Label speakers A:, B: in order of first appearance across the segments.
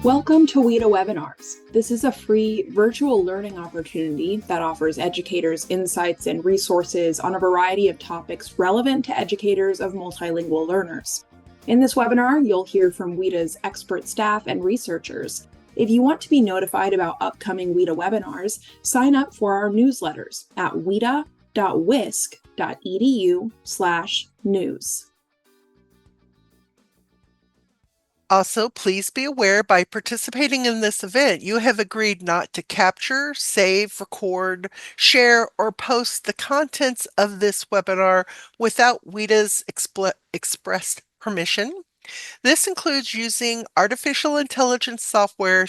A: Welcome to WIDA Webinars. This is a free virtual learning opportunity that offers educators insights and resources on a variety of topics relevant to educators of multilingual learners. In this webinar, you'll hear from WIDA's expert staff and researchers. If you want to be notified about upcoming WIDA webinars, sign up for our newsletters at wida.wisc.edu/news.
B: Also, please be aware by participating in this event, you have agreed not to capture, save, record, share, or post the contents of this webinar without WIDA's expressed permission. This includes using artificial intelligence software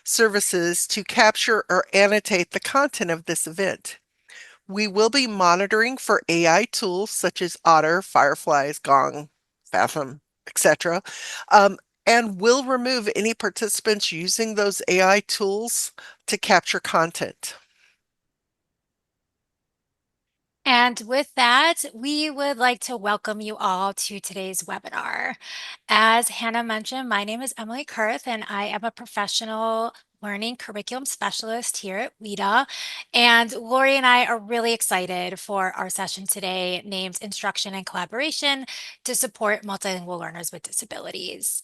B: services to capture or annotate the content of this event. We will be monitoring for AI tools such as Otter, Fireflies, Gong, Fathom, etc. And will remove any participants using those AI tools to capture content.
C: And with that, we would like to welcome you all to today's webinar. As Hannah mentioned, my name is Emily Kurth, and I am a professional learning curriculum specialist here at WIDA. And Lori and I are really excited for our session today named Instruction and Collaboration to Support Multilingual Learners with Disabilities.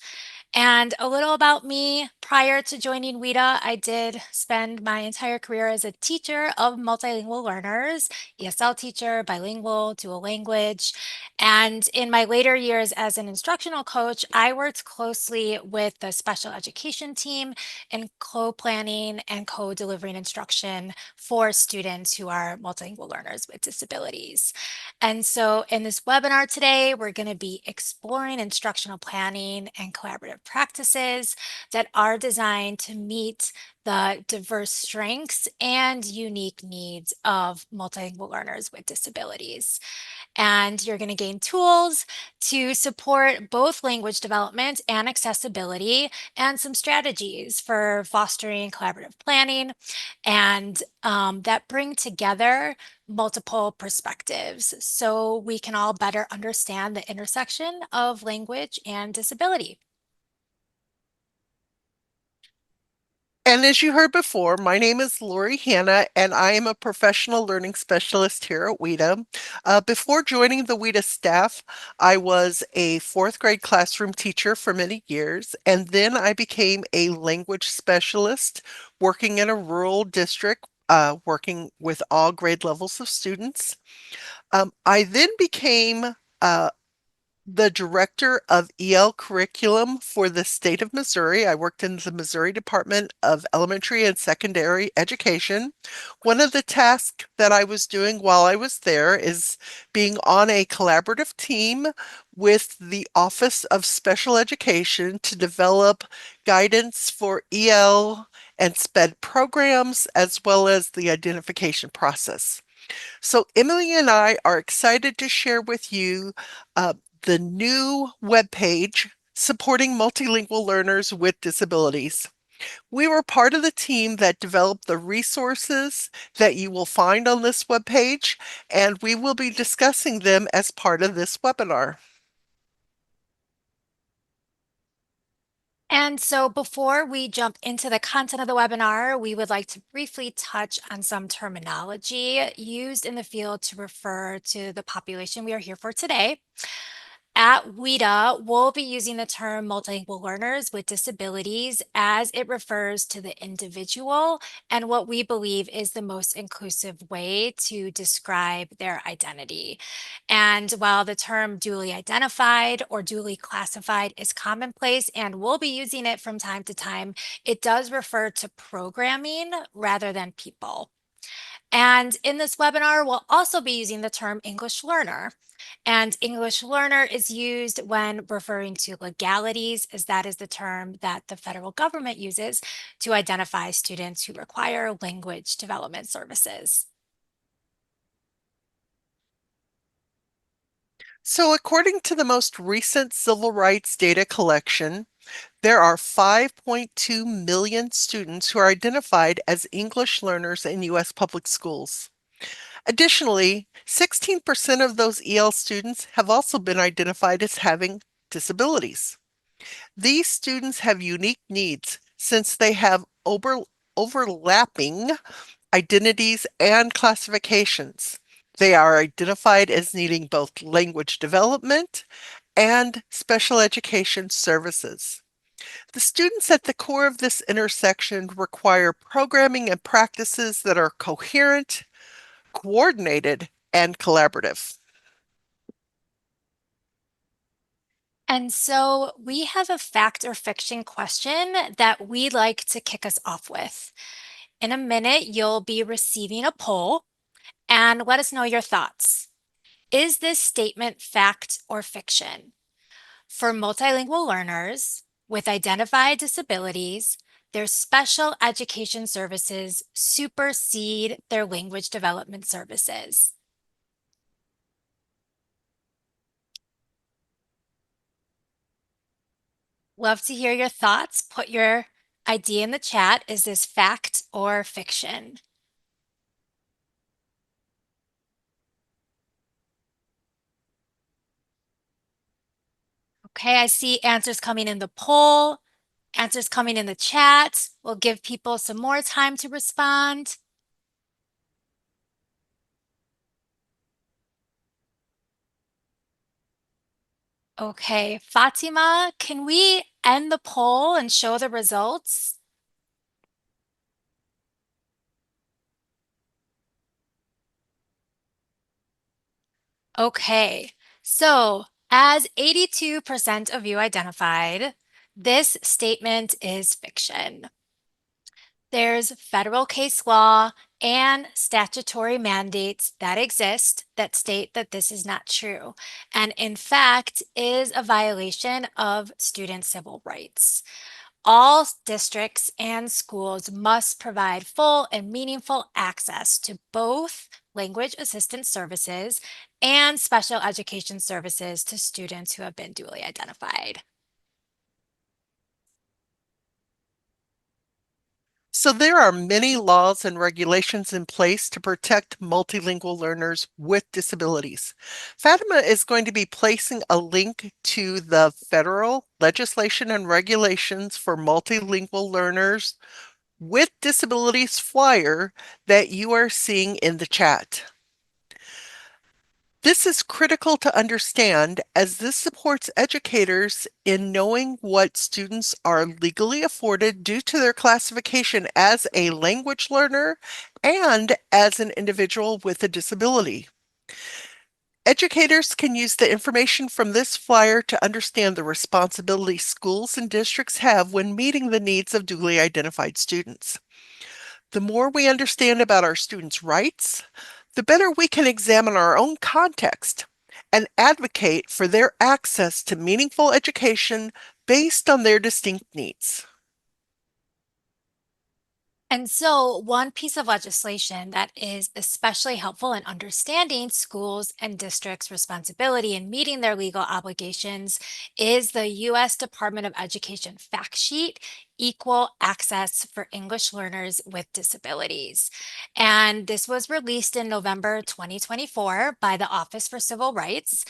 C: And a little about me, prior to joining WIDA, I did spend my entire career as a teacher of multilingual learners, ESL teacher, bilingual, dual language. And in my later years as an instructional coach, I worked closely with the special education team in co-planning and co-delivering instruction for students who are multilingual learners with disabilities. And so in this webinar today, we're going to be exploring instructional planning and collaborative practices that are designed to meet the diverse strengths and unique needs of multilingual learners with disabilities. And you're going to gain tools to support both language development and accessibility, and some strategies for fostering collaborative planning and that bring together multiple perspectives so we can all better understand the intersection of language and disability.
B: And as you heard before, my name is Lori Hanna, and I am a professional learning specialist here at WIDA. Before joining the WIDA staff, I was a fourth grade classroom teacher for many years, and then I became a language specialist working in a rural district, working with all grade levels of students. I then became the director of EL curriculum for the state of Missouri. I worked in the Missouri Department of Elementary and Secondary Education. One of the tasks that I was doing while I was there is being on a collaborative team with the Office of Special Education to develop guidance for EL and SPED programs, as well as the identification process. So Emily and I are excited to share with you the new webpage supporting multilingual learners with disabilities. We were part of the team that developed the resources that you will find on this webpage, and we will be discussing them as part of this webinar.
C: And so before we jump into the content of the webinar, we would like to briefly touch on some terminology used in the field to refer to the population we are here for today. At WIDA, we'll be using the term multilingual learners with disabilities as it refers to the individual and what we believe is the most inclusive way to describe their identity. And while the term duly identified or duly classified is commonplace and we'll be using it from time to time, it does refer to programming rather than people. And in this webinar, we'll also be using the term English learner. And English learner is used when referring to legalities, as that is the term that the federal government uses to identify students who require language development services.
B: So according to the most recent civil rights data collection, there are 5.2 million students who are identified as English learners in U.S. public schools. Additionally, 16% of those EL students have also been identified as having disabilities. These students have unique needs since they have overlapping identities and classifications. They are identified as needing both language development and special education services. The students at the core of this intersection require programming and practices that are coherent, coordinated, and collaborative.
C: And so we have a fact or fiction question that we'd like to kick us off with. In a minute, you'll be receiving a poll and let us know your thoughts. Is this statement fact or fiction? For multilingual learners with identified disabilities, their special education services supersede their language development services. Love to hear your thoughts. Put your idea in the chat. Is this fact or fiction? Okay, I see answers coming in the poll, answers coming in the chat. We'll give people some more time to respond. Okay, Fatima, can we end the poll and show the results? Okay, so as 82% of you identified, this statement is fiction. There's federal case law and statutory mandates that exist that state that this is not true, and in fact is a violation of student civil rights. All districts and schools must provide full and meaningful access to both language assistance services and special education services to students who have been duly identified.
B: So there are many laws and regulations in place to protect multilingual learners with disabilities. Fatima is going to be placing a link to the federal legislation and regulations for multilingual learners with disabilities flyer that you are seeing in the chat. This is critical to understand as this supports educators in knowing what students are legally afforded due to their classification as a language learner and as an individual with a disability. Educators can use the information from this flyer to understand the responsibility schools and districts have when meeting the needs of duly identified students. The more we understand about our students' rights, the better we can examine our own context and advocate for their access to meaningful education based on their distinct needs.
C: And so, one piece of legislation that is especially helpful in understanding schools and districts' responsibility in meeting their legal obligations is the U.S. Department of Education fact sheet, Equal Access for English Learners with Disabilities. And this was released in November 2024 by the Office for Civil Rights.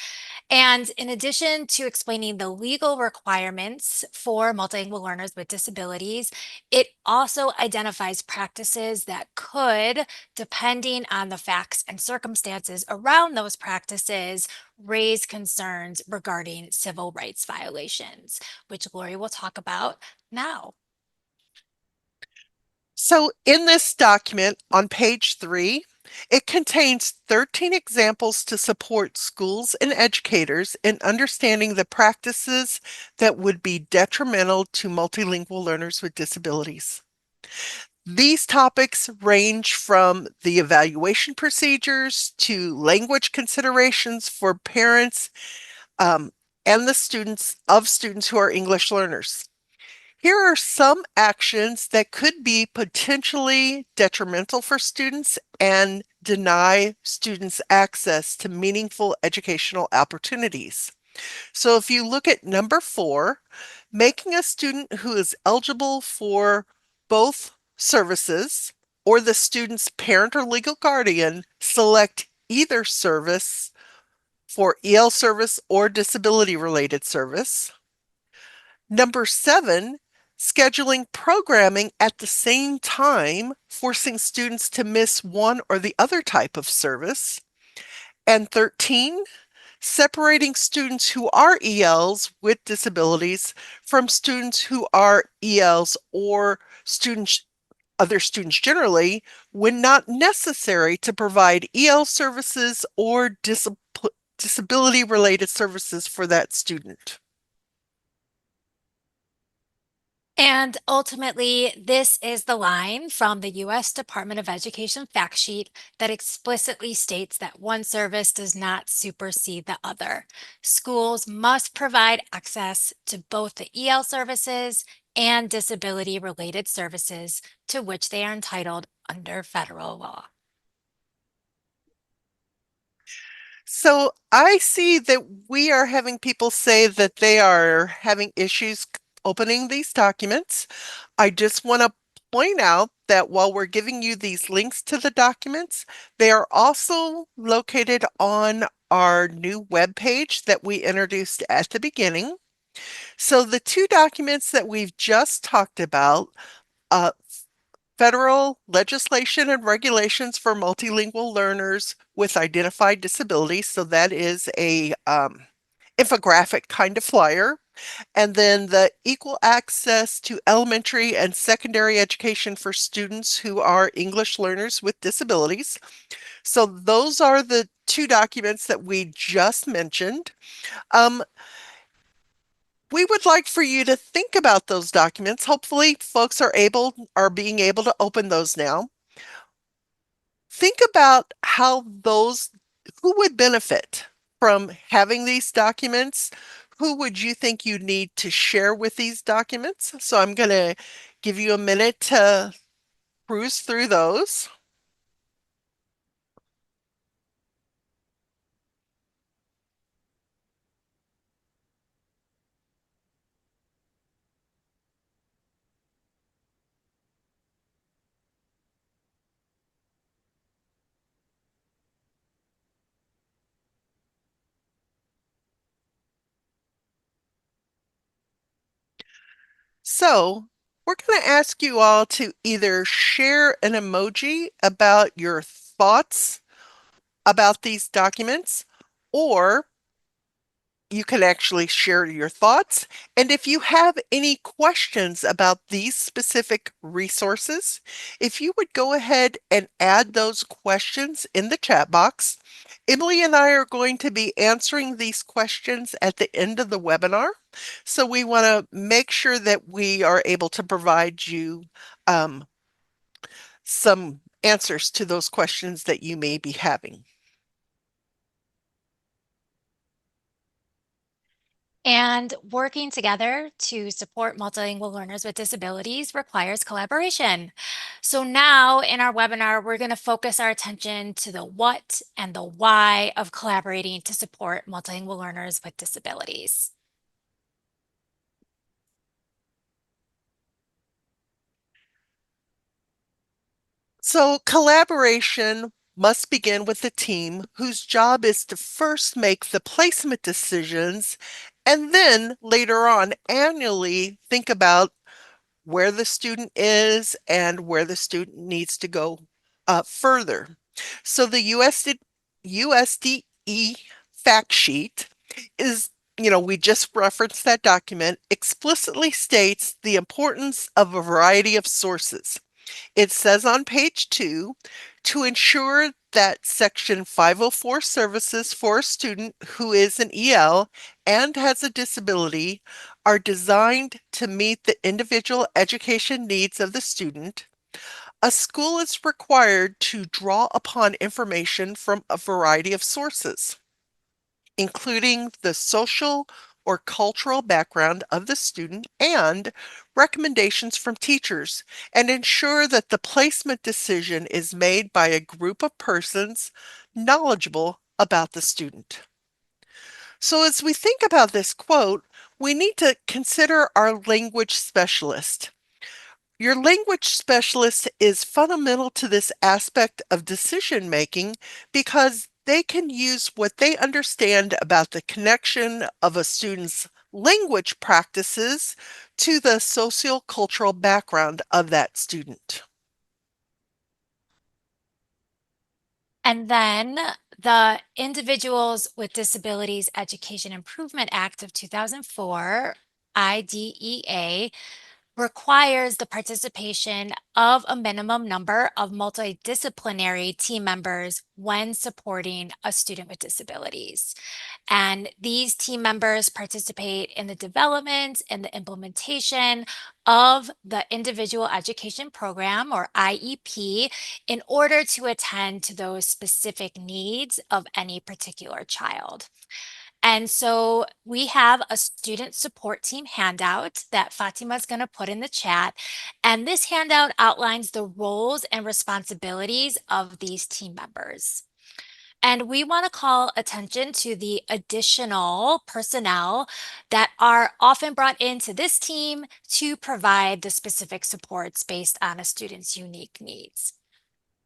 C: And in addition to explaining the legal requirements for multilingual learners with disabilities, it also identifies practices that could, depending on the facts and circumstances around those practices, raise concerns regarding civil rights violations, which Lori will talk about now.
B: So in this document on page 3, it contains 13 examples to support schools and educators in understanding the practices that would be detrimental to multilingual learners with disabilities. These topics range from the evaluation procedures to language considerations for parents and the students who are English learners. Here are some actions that could be potentially detrimental for students and deny students access to meaningful educational opportunities. So if you look at number 4, making a student who is eligible for both services or the student's parent or legal guardian select either service for EL service or disability related service. Number 7, scheduling programming at the same time, forcing students to miss one or the other type of service. And 13, separating students who are ELs with disabilities from students who are ELs or other students generally, when not necessary to provide EL services or disability-related services for that student.
C: And ultimately, this is the line from the U.S. Department of Education fact sheet that explicitly states that one service does not supersede the other. Schools must provide access to both the EL services and disability-related services to which they are entitled under federal law.
B: So I see that we are having people say that they are having issues opening these documents. I just want to point out that while we're giving you these links to the documents, they are also located on our new web page that we introduced at the beginning. So the two documents that we've just talked about, uh, federal legislation and regulations for multilingual learners with identified disabilities. So that is a infographic kind of flyer. And then the equal access to elementary and secondary education for students who are English learners with disabilities. So those are the two documents that we just mentioned. We would like for you to think about those documents. Hopefully folks are being able to open those now. Think about who would benefit from having these documents. Who would you think you need to share with these documents? So I'm going to give you a minute to cruise through those. So we're going to ask you all to either share an emoji about your thoughts about these documents, or you can actually share your thoughts. And if you have any questions about these specific resources, if you would go ahead and add those questions in the chat box. Emily and I are going to be answering these questions at the end of the webinar. So we want to make sure that we are able to provide you some answers to those questions that you may be having.
C: And working together to support multilingual learners with disabilities requires collaboration. So now in our webinar, we're going to focus our attention to the what and the why of collaborating to support multilingual learners with disabilities.
B: So collaboration must begin with the team whose job is to first make the placement decisions and then later on annually think about where the student is and where the student needs to go further. So the USDE fact sheet is, we just referenced that document, explicitly states the importance of a variety of sources. It says on page 2, to ensure that Section 504 services for a student who is an EL and has a disability are designed to meet the individual education needs of the student, a school is required to draw upon information from a variety of sources, including the social or cultural background of the student and recommendations from teachers, and ensure that the placement decision is made by a group of persons knowledgeable about the student. So as we think about this quote, we need to consider our language specialist. Your language specialist is fundamental to this aspect of decision making because they can use what they understand about the connection of a student's language practices to the sociocultural background of that student.
C: And then the Individuals with Disabilities Education Improvement Act of 2004, IDEA, requires the participation of a minimum number of multidisciplinary team members when supporting a student with disabilities. And these team members participate in the development and the implementation of the individual education program, or IEP, in order to attend to those specific needs of any particular child. And so we have a student support team handout that Fatima is going to put in the chat. And this handout outlines the roles and responsibilities of these team members. And we want to call attention to the additional personnel that are often brought into this team to provide the specific supports based on a student's unique needs.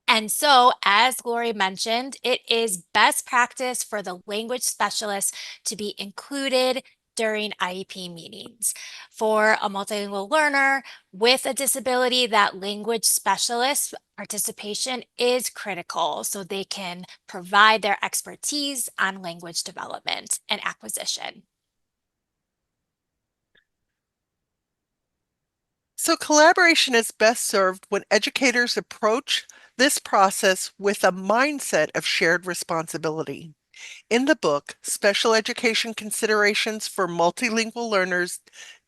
C: And so, as Lori mentioned, it is best practice for the language specialist to be included during IEP meetings. For a multilingual learner with a disability, that language specialist participation is critical so they can provide their expertise on language development and acquisition.
B: So collaboration is best served when educators approach this process with a mindset of shared responsibility. In the book, Special Education Considerations for Multilingual Learners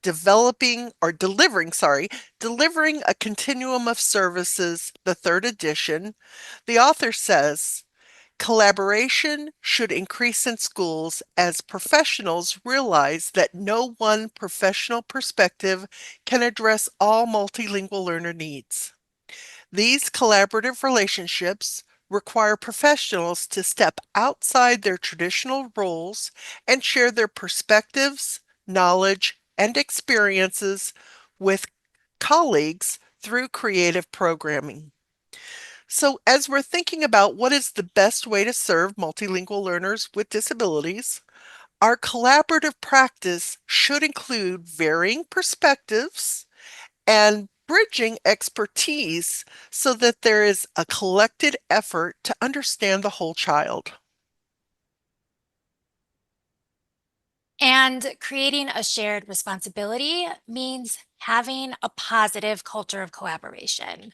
B: delivering a continuum of services, the third edition, the author says, collaboration should increase in schools as professionals realize that no one professional perspective can address all multilingual learner needs. These collaborative relationships require professionals to step outside their traditional roles and share their perspectives, knowledge, and experiences with colleagues through creative programming. So, as we're thinking about what is the best way to serve multilingual learners with disabilities, our collaborative practice should include varying perspectives and bridging expertise so that there is a collected effort to understand the whole child.
C: And creating a shared responsibility means having a positive culture of collaboration.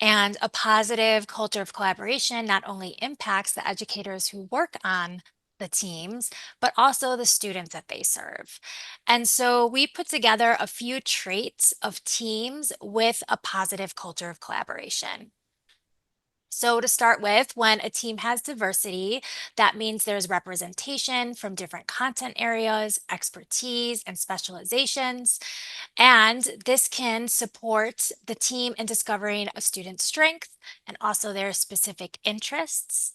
C: And a positive culture of collaboration not only impacts the educators who work on the teams, but also the students that they serve. And so we put together a few traits of teams with a positive culture of collaboration. So, to start with, when a team has diversity, that means there's representation from different content areas, expertise, and specializations. And this can support the team in discovering a student's strength and also their specific interests.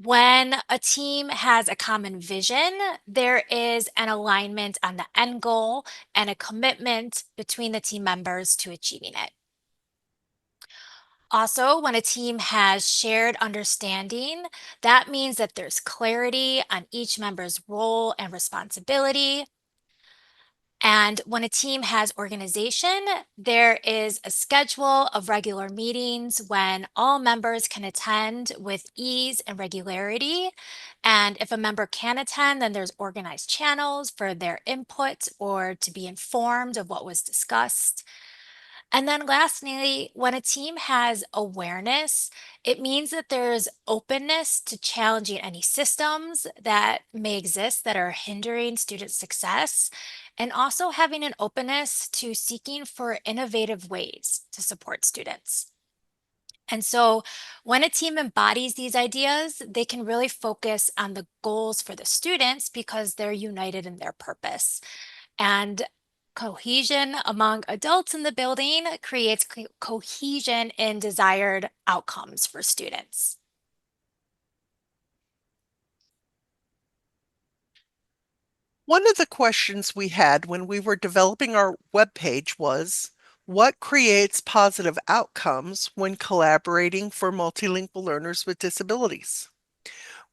C: When a team has a common vision, there is an alignment on the end goal and a commitment between the team members to achieving it. Also, when a team has shared understanding, that means that there's clarity on each member's role and responsibility. And when a team has organization, there is a schedule of regular meetings when all members can attend with ease and regularity. And if a member can attend, then there's organized channels for their input or to be informed of what was discussed. And then lastly, when a team has awareness, it means that there's openness to challenging any systems that may exist that are hindering student success, and also having an openness to seeking for innovative ways to support students. And so when a team embodies these ideas, they can really focus on the goals for the students because they're united in their purpose. And cohesion among adults in the building creates cohesion in desired outcomes for students.
B: One of the questions we had when we were developing our webpage was, what creates positive outcomes when collaborating for multilingual learners with disabilities?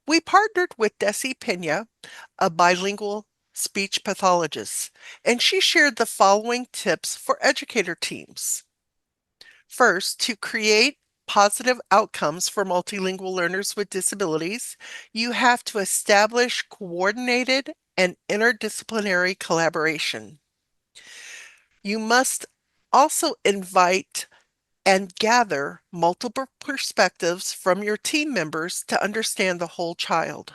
B: We partnered with Desi Pena, a bilingual speech pathologist, and she shared the following tips for educator teams. First, to create positive outcomes for multilingual learners with disabilities, you have to establish coordinated and interdisciplinary collaboration. You must also invite and gather multiple perspectives from your team members to understand the whole child.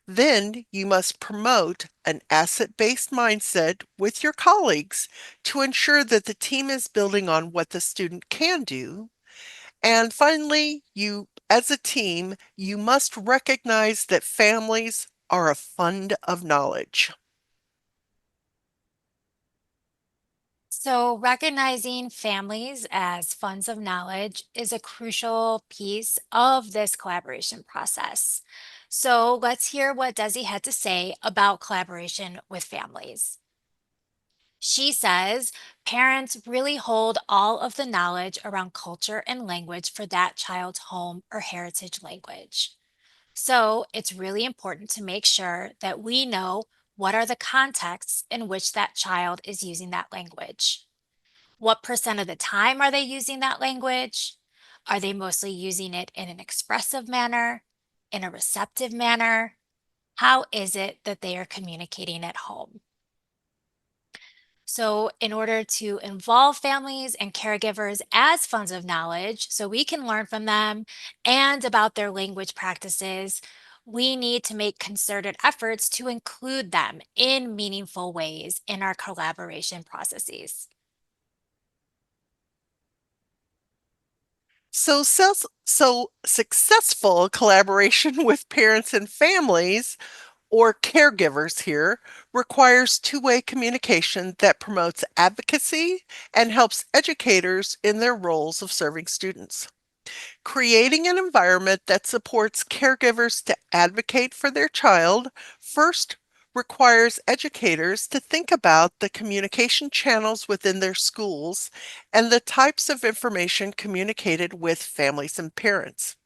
B: Then you must promote an asset-based mindset with your colleagues to ensure that the team is building on what the student can do. And finally, as a team, you must recognize that families are a fund of knowledge.
C: So, recognizing families as funds of knowledge is a crucial piece of this collaboration process. So, let's hear what Desi had to say about collaboration with families. She says parents really hold all of the knowledge around culture and language for that child's home or heritage language. So, it's really important to make sure that we know what are the contexts in which that child is using that language. What percent of the time are they using that language? Are they mostly using it in an expressive manner, in a receptive manner? How is it that they are communicating at home? So, in order to involve families and caregivers as funds of knowledge, so we can learn from them and about their language practices, we need to make concerted efforts to include them in meaningful ways in our collaboration processes.
B: So successful collaboration with parents and families or caregivers here requires two-way communication that promotes advocacy and helps educators in their roles of serving students. Creating an environment that supports caregivers to advocate for their child first requires educators to think about the communication channels within their schools and the types of information communicated with families and parents.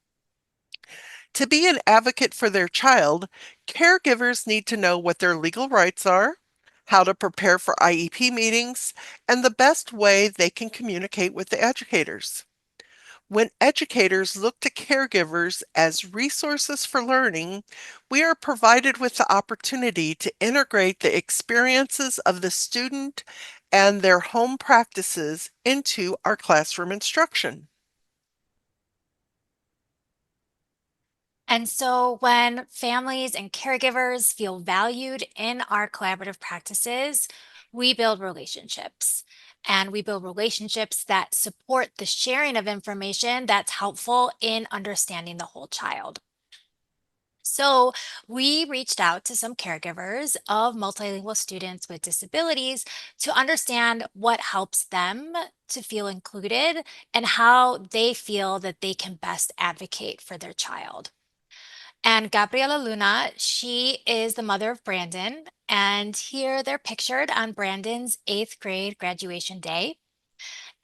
B: To be an advocate for their child, caregivers need to know what their legal rights are, how to prepare for IEP meetings, and the best way they can communicate with the educators. When educators look to caregivers as resources for learning, we are provided with the opportunity to integrate the experiences of the student and their home practices into our classroom instruction.
C: And so, when families and caregivers feel valued in our collaborative practices, we build relationships. And we build relationships that support the sharing of information that's helpful in understanding the whole child. So, we reached out to some caregivers of multilingual students with disabilities to understand what helps them to feel included and how they feel that they can best advocate for their child. And Gabriela Luna, she is the mother of Brandon. And here they're pictured on Brandon's eighth grade graduation day.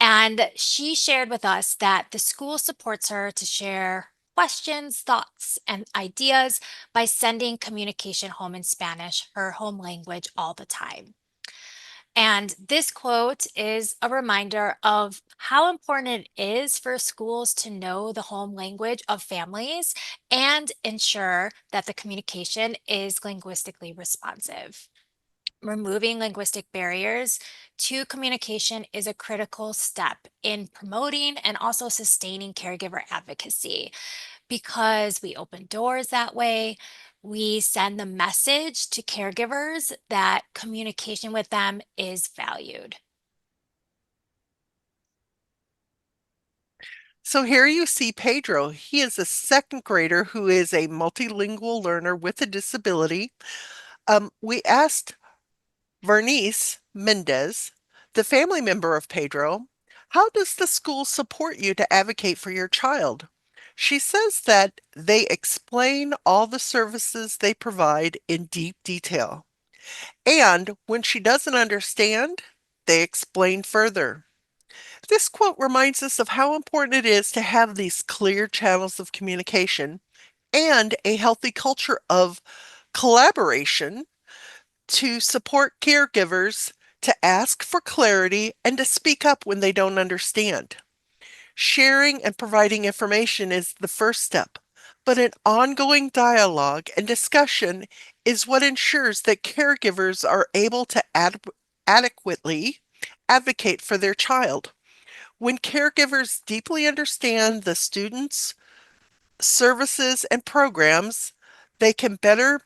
C: And she shared with us that the school supports her to share questions, thoughts, and ideas by sending communication home in Spanish, her home language, all the time. And this quote is a reminder of how important it is for schools to know the home language of families and ensure that the communication is linguistically responsive. Removing linguistic barriers to communication is a critical step in promoting and also sustaining caregiver advocacy because we open doors that way. We send the message to caregivers that communication with them is valued.
B: So here you see Pedro. He is a second grader who is a multilingual learner with a disability. We asked Vernice Mendez, the family member of Pedro, how does the school support you to advocate for your child? She says that they explain all the services they provide in deep detail. And when she doesn't understand, they explain further. This quote reminds us of how important it is to have these clear channels of communication and a healthy culture of collaboration to support caregivers to ask for clarity and to speak up when they don't understand. Sharing and providing information is the first step, but an ongoing dialogue and discussion is what ensures that caregivers are able to adequately advocate for their child. When caregivers deeply understand the students, services, and programs, they can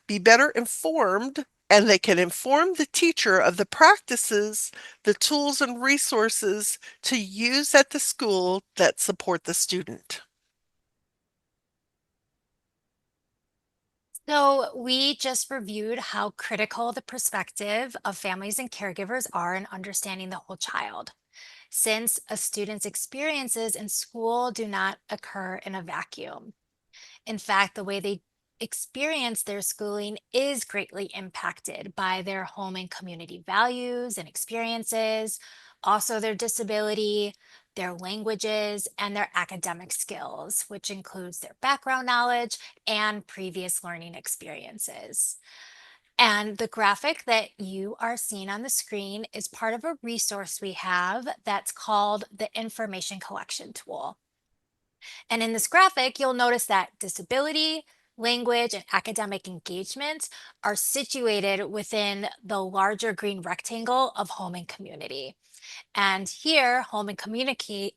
B: be better informed, and they can inform the teacher of the practices, the tools, and resources to use at the school that support the student.
C: So, we just reviewed how critical the perspective of families and caregivers are in understanding the whole child, since a student's experiences in school do not occur in a vacuum. In fact, the way they experience their schooling is greatly impacted by their home and community values and experiences, also their disability, their languages, and their academic skills, which includes their background knowledge and previous learning experiences. And the graphic that you are seeing on the screen is part of a resource we have that's called the Information Collection Tool. And in this graphic, you'll notice that disability, language, and academic engagement are situated within the larger green rectangle of home and community. And here, home and community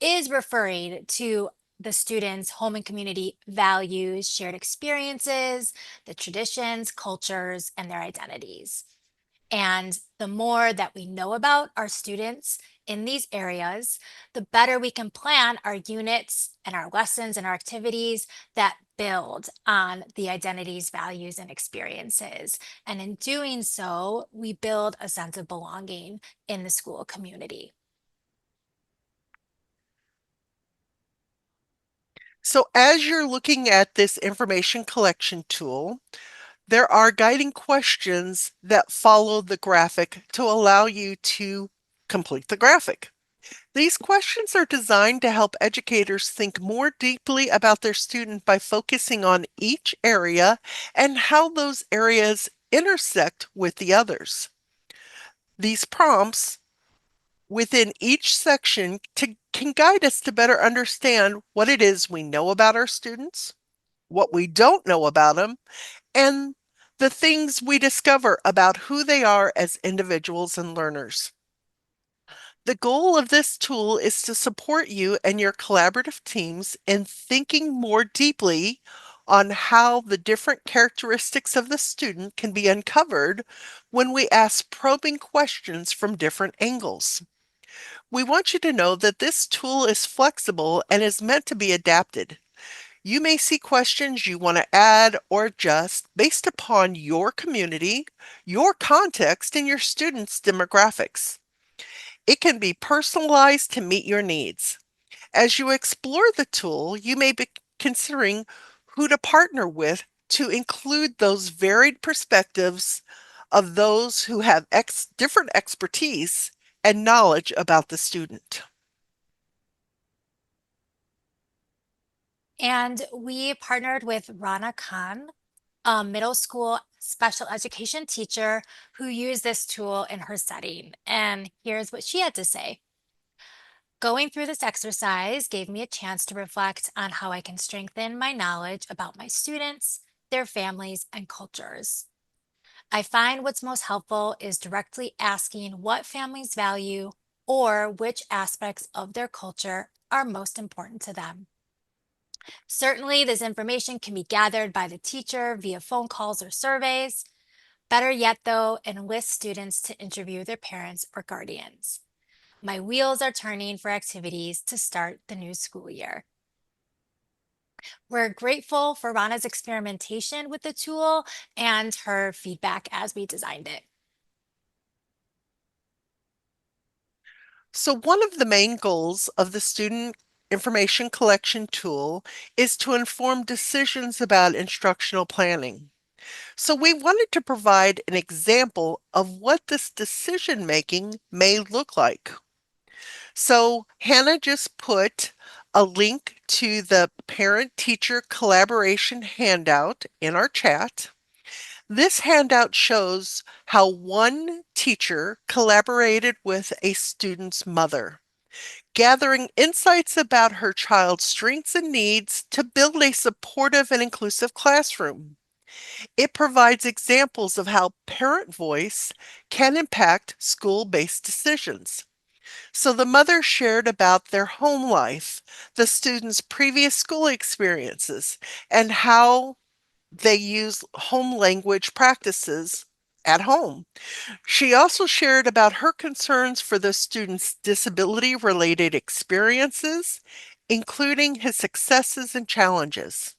C: is referring to the students' home and community values, shared experiences, the traditions, cultures, and their identities. And the more that we know about our students in these areas, the better we can plan our units and our lessons and our activities that build on the identities, values, and experiences. And in doing so, we build a sense of belonging in the school
B: So as you're looking at this information collection tool, there are guiding questions that follow the graphic to allow you to complete the graphic. These questions are designed to help educators think more deeply about their student by focusing on each area and how those areas intersect with the others. These prompts within each section can guide us to better understand what it is we know about our students, what we don't know about them, and the things we discover about who they are as individuals and learners. The goal of this tool is to support you and your collaborative teams in thinking more deeply on how the different characteristics of the student can be uncovered when we ask probing questions from different angles. We want you to know that this tool is flexible and is meant to be adapted. You may see questions you want to add or adjust based upon your community, your context, and your students' demographics. It can be personalized to meet your needs. As you explore the tool, you may be considering who to partner with to include those varied perspectives of those who have different expertise and knowledge about the student.
C: And we partnered with Rana Khan, a middle school special education teacher who used this tool in her setting. And here's what she had to say. Going through this exercise gave me a chance to reflect on how I can strengthen my knowledge about my students, their families, and cultures. I find what's most helpful is directly asking what families value or which aspects of their culture are most important to them. Certainly, this information can be gathered by the teacher via phone calls or surveys. Better yet, though, enlist students to interview their parents or guardians. My wheels are turning for activities to start the new school year. We're grateful for Rana's experimentation with the tool and her feedback as we designed it.
B: So one of the main goals of the student information collection tool is to inform decisions about instructional planning. So we wanted to provide an example of what this decision making may look like. So Hannah just put a link to the parent-teacher collaboration handout in our chat. This handout shows how one teacher collaborated with a student's mother, gathering insights about her child's strengths and needs to build a supportive and inclusive classroom. It provides examples of how parent voice can impact school-based decisions. So the mother shared about their home life, the students' previous school experiences, and how they use home language practices at home. She also shared about her concerns for the student's disability related experiences, including his successes and challenges.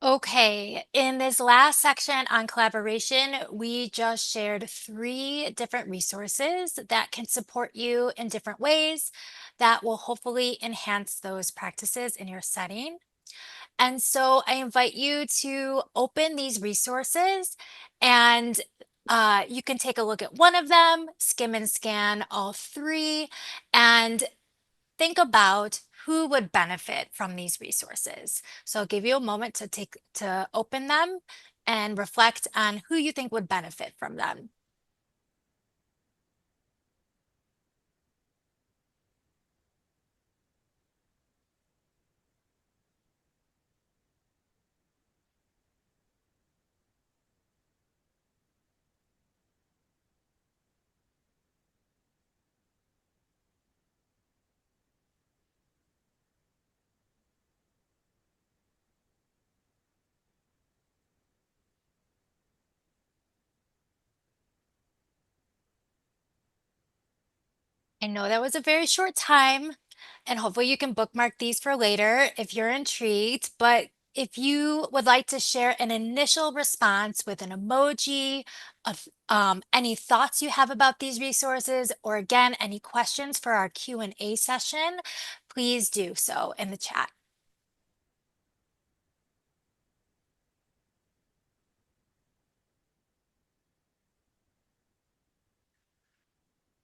C: Okay, in this last section on collaboration, we just shared 3 different resources that can support you in different ways that will hopefully enhance those practices in your setting. And so I invite you to open these resources and you can take a look at one of them, skim and scan all 3, and think about who would benefit from these resources. So I'll give you a moment to open them and reflect on who you think would benefit from them. I know that was a very short time, and hopefully you can bookmark these for later if you're intrigued. But if you would like to share an initial response with an emoji of any thoughts you have about these resources, or again, any questions for our Q&A session, please do so in the chat.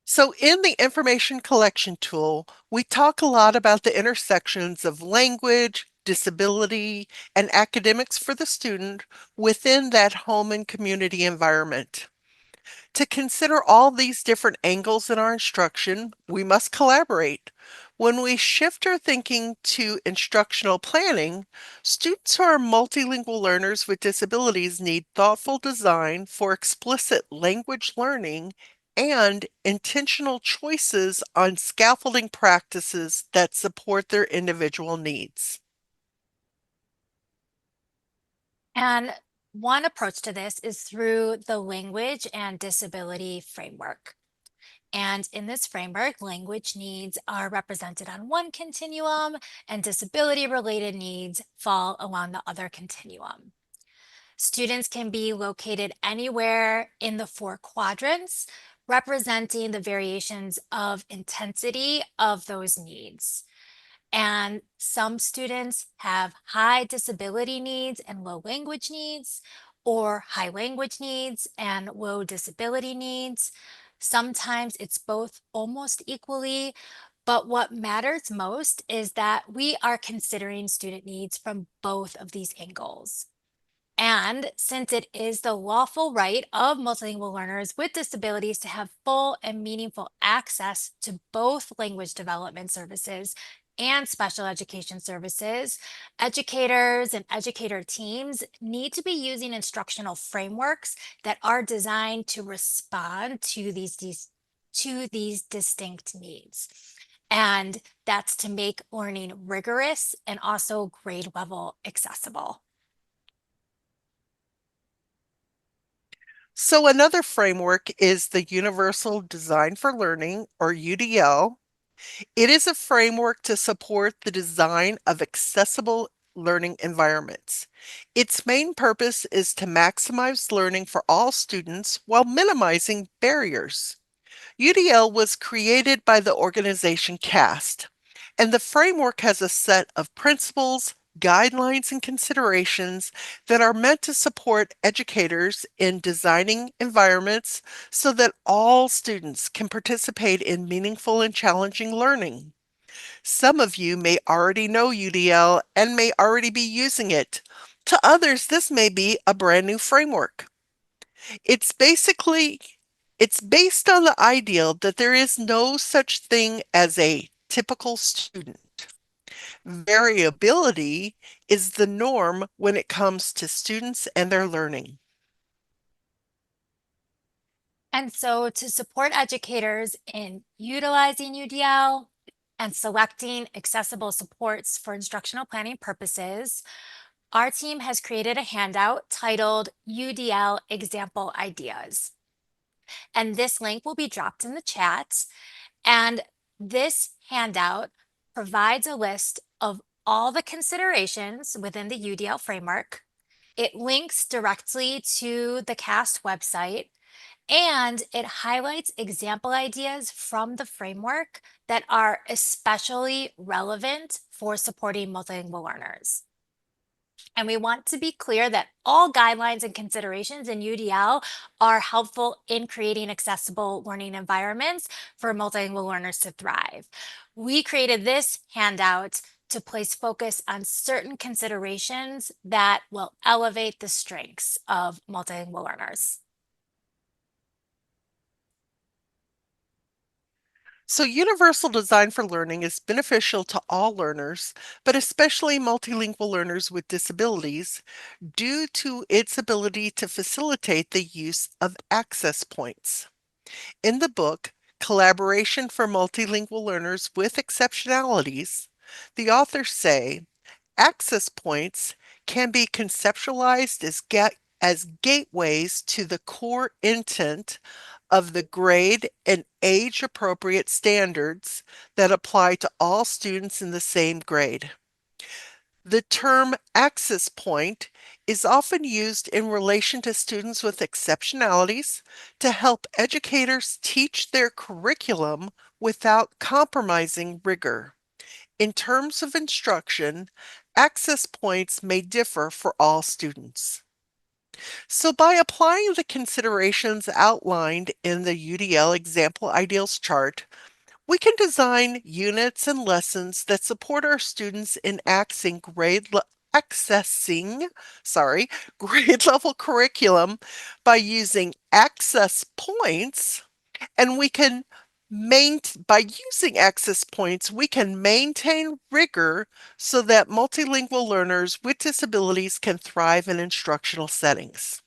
B: So, in the information collection tool, we talk a lot about the intersections of language, disability, and academics for the student within that home and community environment. To consider all these different angles in our instruction, we must collaborate. When we shift our thinking to instructional planning, students who are multilingual learners with disabilities need thoughtful design for explicit language learning and intentional choices on scaffolding practices that support their individual needs.
C: And one approach to this is through the language and disability framework. And in this framework, language needs are represented on one continuum, and disability related needs fall along the other continuum. Students can be located anywhere in the 4 quadrants, representing the variations of intensity of those needs. And some students have high disability needs and low language needs, or high language needs and low disability needs. Sometimes it's both almost equally, but what matters most is that we are considering student needs from both of these angles. And since it is the lawful right of multilingual learners with disabilities to have full and meaningful access to both language development services and special education services, educators and educator teams need to be using instructional frameworks that are designed to respond to these distinct needs. And that's to make learning rigorous and also grade level accessible.
B: So, another framework is the Universal Design for Learning, or UDL. It is a framework to support the design of accessible learning environments. Its main purpose is to maximize learning for all students while minimizing barriers. UDL was created by the organization CAST, and the framework has a set of principles, guidelines, and considerations that are meant to support educators in designing environments so that all students can participate in meaningful and challenging learning. Some of you may already know UDL and may already be using it. To others, this may be a brand new framework. It's basically it's based on the ideal that there is no such thing as a typical student. Variability is the norm when it comes to students and their learning.
C: And so to support educators in utilizing UDL and selecting accessible supports for instructional planning purposes, our team has created a handout titled UDL Example Ideas. And this link will be dropped in the chat. And this handout provides a list of all the considerations within the UDL framework. It links directly to the CAST website, and it highlights example ideas from the framework that are especially relevant for supporting multilingual learners. And we want to be clear that all guidelines and considerations in UDL are helpful in creating accessible learning environments for multilingual learners to thrive. We created this handout to place focus on certain considerations that will elevate the strengths of multilingual learners.
B: So universal design for learning is beneficial to all learners, but especially multilingual learners with disabilities, due to its ability to facilitate the use of access points. In the book, Collaboration for Multilingual Learners with Exceptionalities, the authors say access points can be conceptualized as gateways to the core intent of the grade and age-appropriate standards that apply to all students in the same grade. The term access point is often used in relation to students with exceptionalities to help educators teach their curriculum without compromising rigor. In terms of instruction, access points may differ for all students. So by applying the considerations outlined in the UDL example ideals chart, we can design units and lessons that support our students in accessing, grade level curriculum by using access points, and by using access points, we can maintain rigor so that multilingual learners with disabilities can thrive in instructional settings.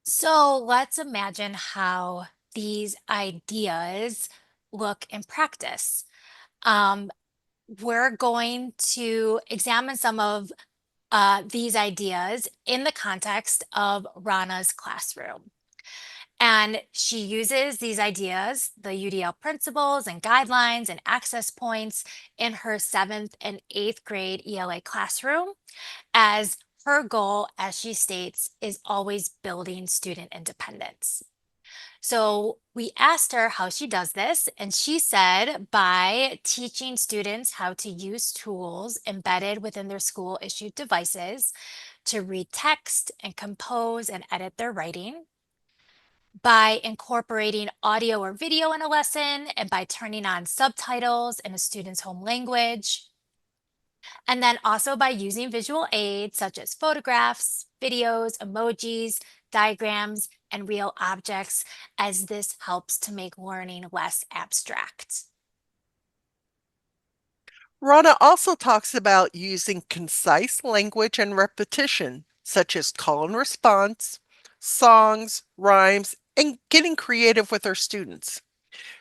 C: So let's imagine how these ideas look in practice. Um, we're going to examine some of these ideas in the context of Rana's classroom. And she uses these ideas, the UDL principles and guidelines and access points in her 7th and 8th grade ELA classroom, as her goal, as she states, is always building student independence. So we asked her how she does this, and she said by teaching students how to use tools embedded within their school issued devices to read text and compose and edit their writing, by incorporating audio or video in a lesson, and by turning on subtitles in a student's home language, and then also by using visual aids such as photographs, videos, emojis, diagrams, and real objects, as this helps to make learning less abstract.
B: Rana also talks about using concise language and repetition, such as call and response, songs, rhymes, and getting creative with her students.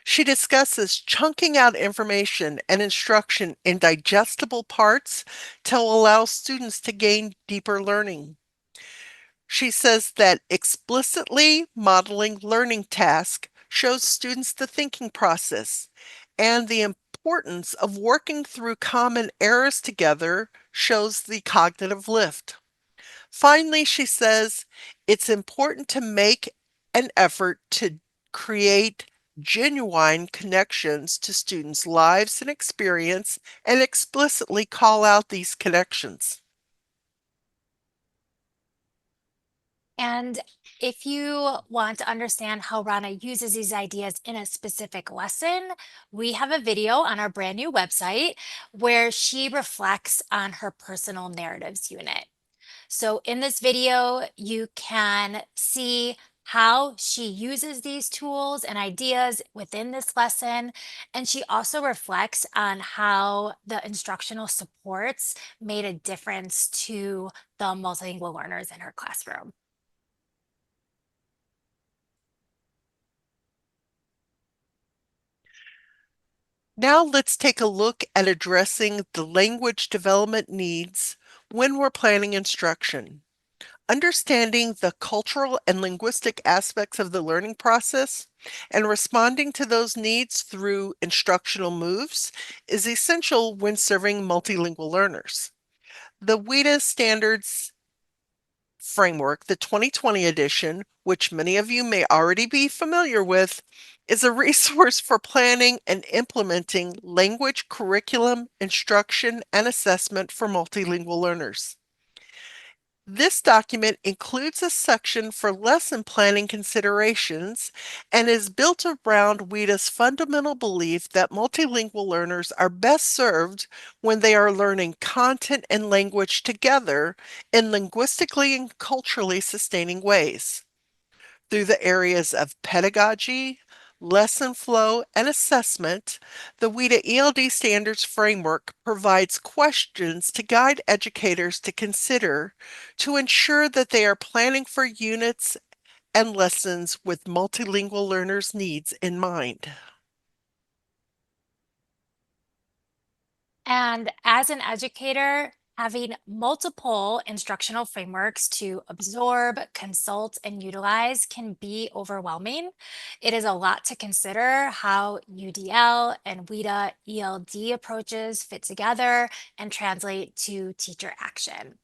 B: She discusses chunking out information and instruction in digestible parts to allow students to gain deeper learning. She says that explicitly modeling learning tasks shows students the thinking process, and the importance of working through common errors together shows the cognitive lift. Finally, she says it's important to make an effort to create genuine connections to students' lives and experience and explicitly call out these connections.
C: And If you want to understand how Rana uses these ideas in a specific lesson, we have a video on our brand new website where she reflects on her personal narratives unit. So in this video, you can see how she uses these tools and ideas within this lesson. And she also reflects on how the instructional supports made a difference to the multilingual learners in her classroom.
B: Now let's take a look at addressing the language development needs when we're planning instruction. Understanding the cultural and linguistic aspects of the learning process and responding to those needs through instructional moves is essential when serving multilingual learners. The WIDA standards framework, the 2020 edition, which many of you may already be familiar with, is a resource for planning and implementing language curriculum, instruction, and assessment for multilingual learners. This document includes a section for lesson planning considerations and is built around WIDA's fundamental belief that multilingual learners are best served when they are learning content and language together in linguistically and culturally sustaining ways. Through the areas of pedagogy, lesson flow, and assessment, the WIDA ELD Standards Framework provides questions to guide educators to consider to ensure that they are planning for units and lessons with multilingual learners' needs in mind.
C: And as an educator, having multiple instructional frameworks to absorb, consult, and utilize can be overwhelming. It is a lot to consider how UDL and WIDA ELD approaches fit together and translate to teacher action.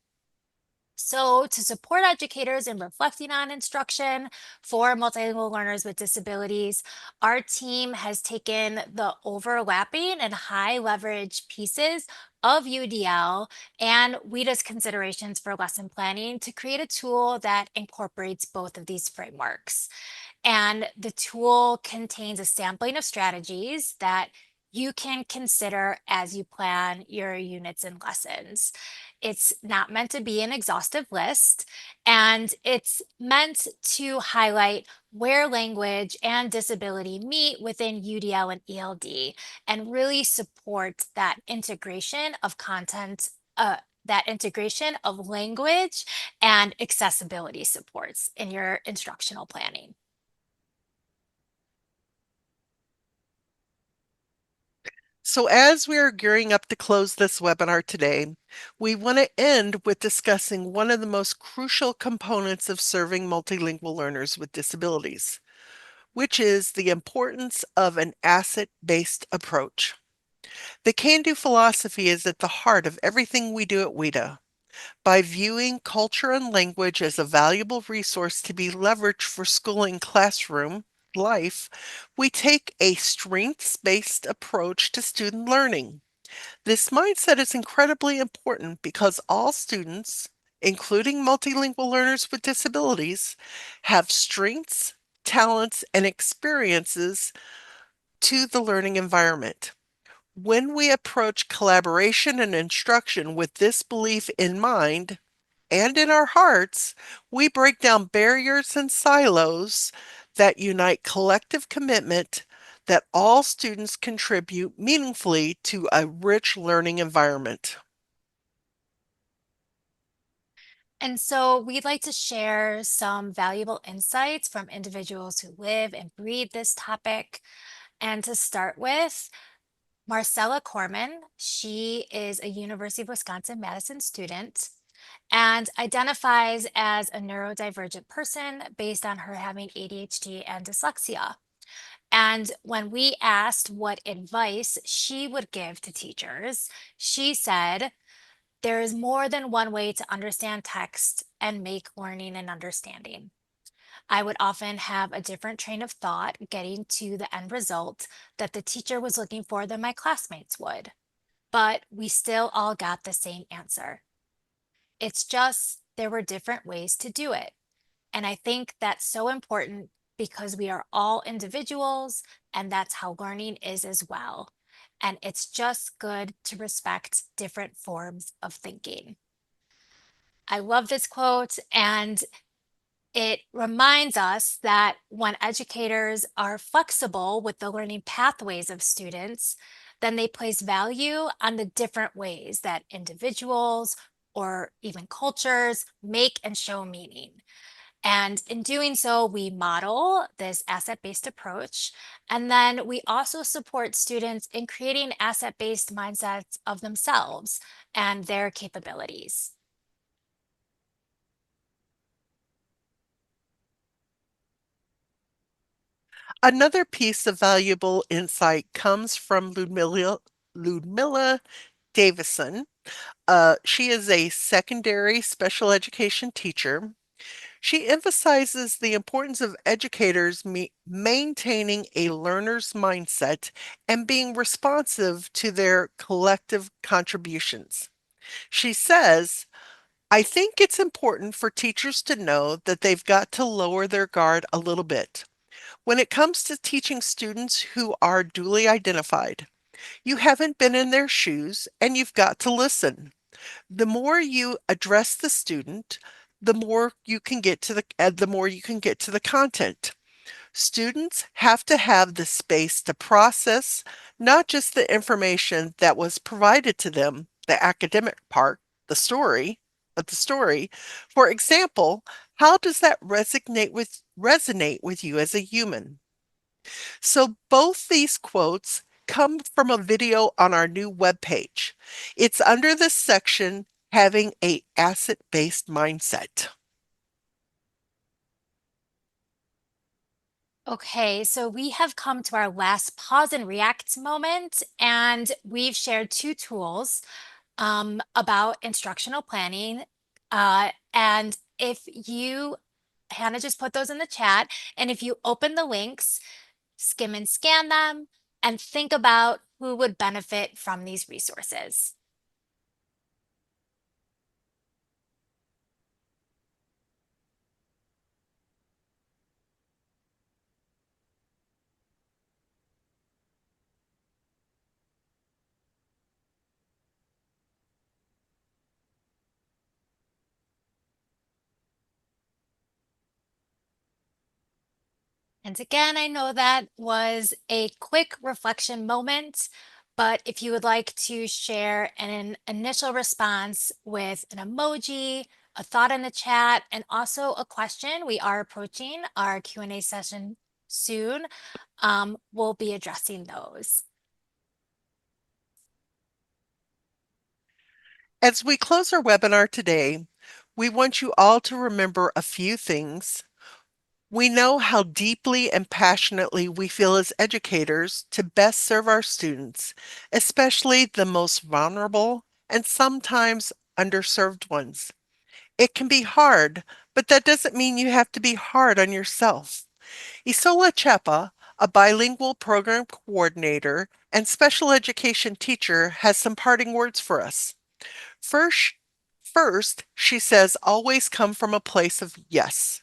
C: So, to support educators in reflecting on instruction for multilingual learners with disabilities, our team has taken the overlapping and high leverage pieces of UDL and WIDA's considerations for lesson planning to create a tool that incorporates both of these frameworks. And the tool contains a sampling of strategies that you can consider as you plan your units and lessons. It's not meant to be an exhaustive list, and it's meant to highlight where language and disability meet within UDL and ELD and really support that integration of content, that integration of language and accessibility supports in your instructional planning.
B: So, as we are gearing up to close this webinar today, we want to end with discussing one of the most crucial components of serving multilingual learners with disabilities, which is the importance of an asset-based approach. The can-do philosophy is at the heart of everything we do at WIDA. By viewing culture and language as a valuable resource to be leveraged for schooling classroom life, we take a strengths-based approach to student learning. This mindset is incredibly important because all students, including multilingual learners with disabilities, have strengths, talents, and experiences to the learning environment. When we approach collaboration and instruction with this belief in mind and in our hearts, we break down barriers and silos that unite collective commitment that all students contribute meaningfully to a rich learning environment.
C: And so we'd like to share some valuable insights from individuals who live and breathe this topic. And to start with, Marcella Corman, she is a University of Wisconsin-Madison student and identifies as a neurodivergent person based on her having ADHD and dyslexia. And when we asked what advice she would give to teachers, she said, there is more than one way to understand text and make learning and understanding. I would often have a different train of thought getting to the end result that the teacher was looking for than my classmates would, but we still all got the same answer. It's just there were different ways to do it. And I think that's so important because we are all individuals and that's how learning is as well. And it's just good to respect different forms of thinking. I love this quote, and it reminds us that when educators are flexible with the learning pathways of students, then they place value on the different ways that individuals or even cultures make and show meaning. And in doing so, we model this asset-based approach. And then we also support students in creating asset-based mindsets of themselves and their capabilities.
B: Another piece of valuable insight comes from Ludmilla Davison. She is a secondary special education teacher. She emphasizes the importance of educators maintaining a learner's mindset and being responsive to their collective contributions. She says, I think it's important for teachers to know that they've got to lower their guard a little bit when it comes to teaching students who are duly identified. You haven't been in their shoes and you've got to listen. The more you address the student, the more you can get to the content. Students have to have the space to process not just the information that was provided to them, the academic part, the story, but the story. For example, how does that resonate with you as a human? So both these quotes come from a video on our new webpage. It's under the section Having a Asset-Based Mindset.
C: Okay, so we have come to our last pause and react moment, and we've shared two tools about instructional planning. And if you, Hannah just put those in the chat, and if you open the links, skim and scan them, and think about who would benefit from these resources. And again, I know that was a quick reflection moment, but if you would like to share an initial response with an emoji, a thought in the chat, and also a question, we are approaching our Q&A session soon. We'll be addressing those.
B: As we close our webinar today, we want you all to remember a few things. We know how deeply and passionately we feel as educators to best serve our students, especially the most vulnerable and sometimes underserved ones. It can be hard, but that doesn't mean you have to be hard on yourself. Isola Chepa, a bilingual program coordinator and special education teacher, has some parting words for us. First, first, she says, always come from a place of yes.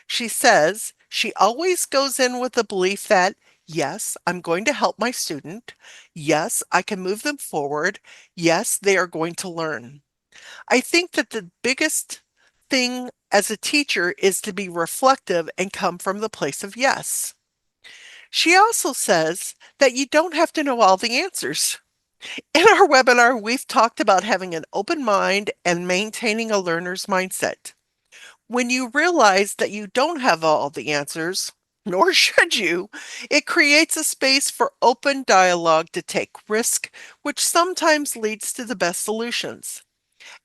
B: She says she always goes in with the belief that, yes, I'm going to help my student. Yes, I can move them forward. Yes, they are going to learn. I think that the biggest thing as a teacher is to be reflective and come from the place of yes. She also says that you don't have to know all the answers. In our webinar, we've talked about having an open mind and maintaining a learner's mindset. When you realize that you don't have all the answers, nor should you, it creates a space for open dialogue to take risk, which sometimes leads to the best solutions.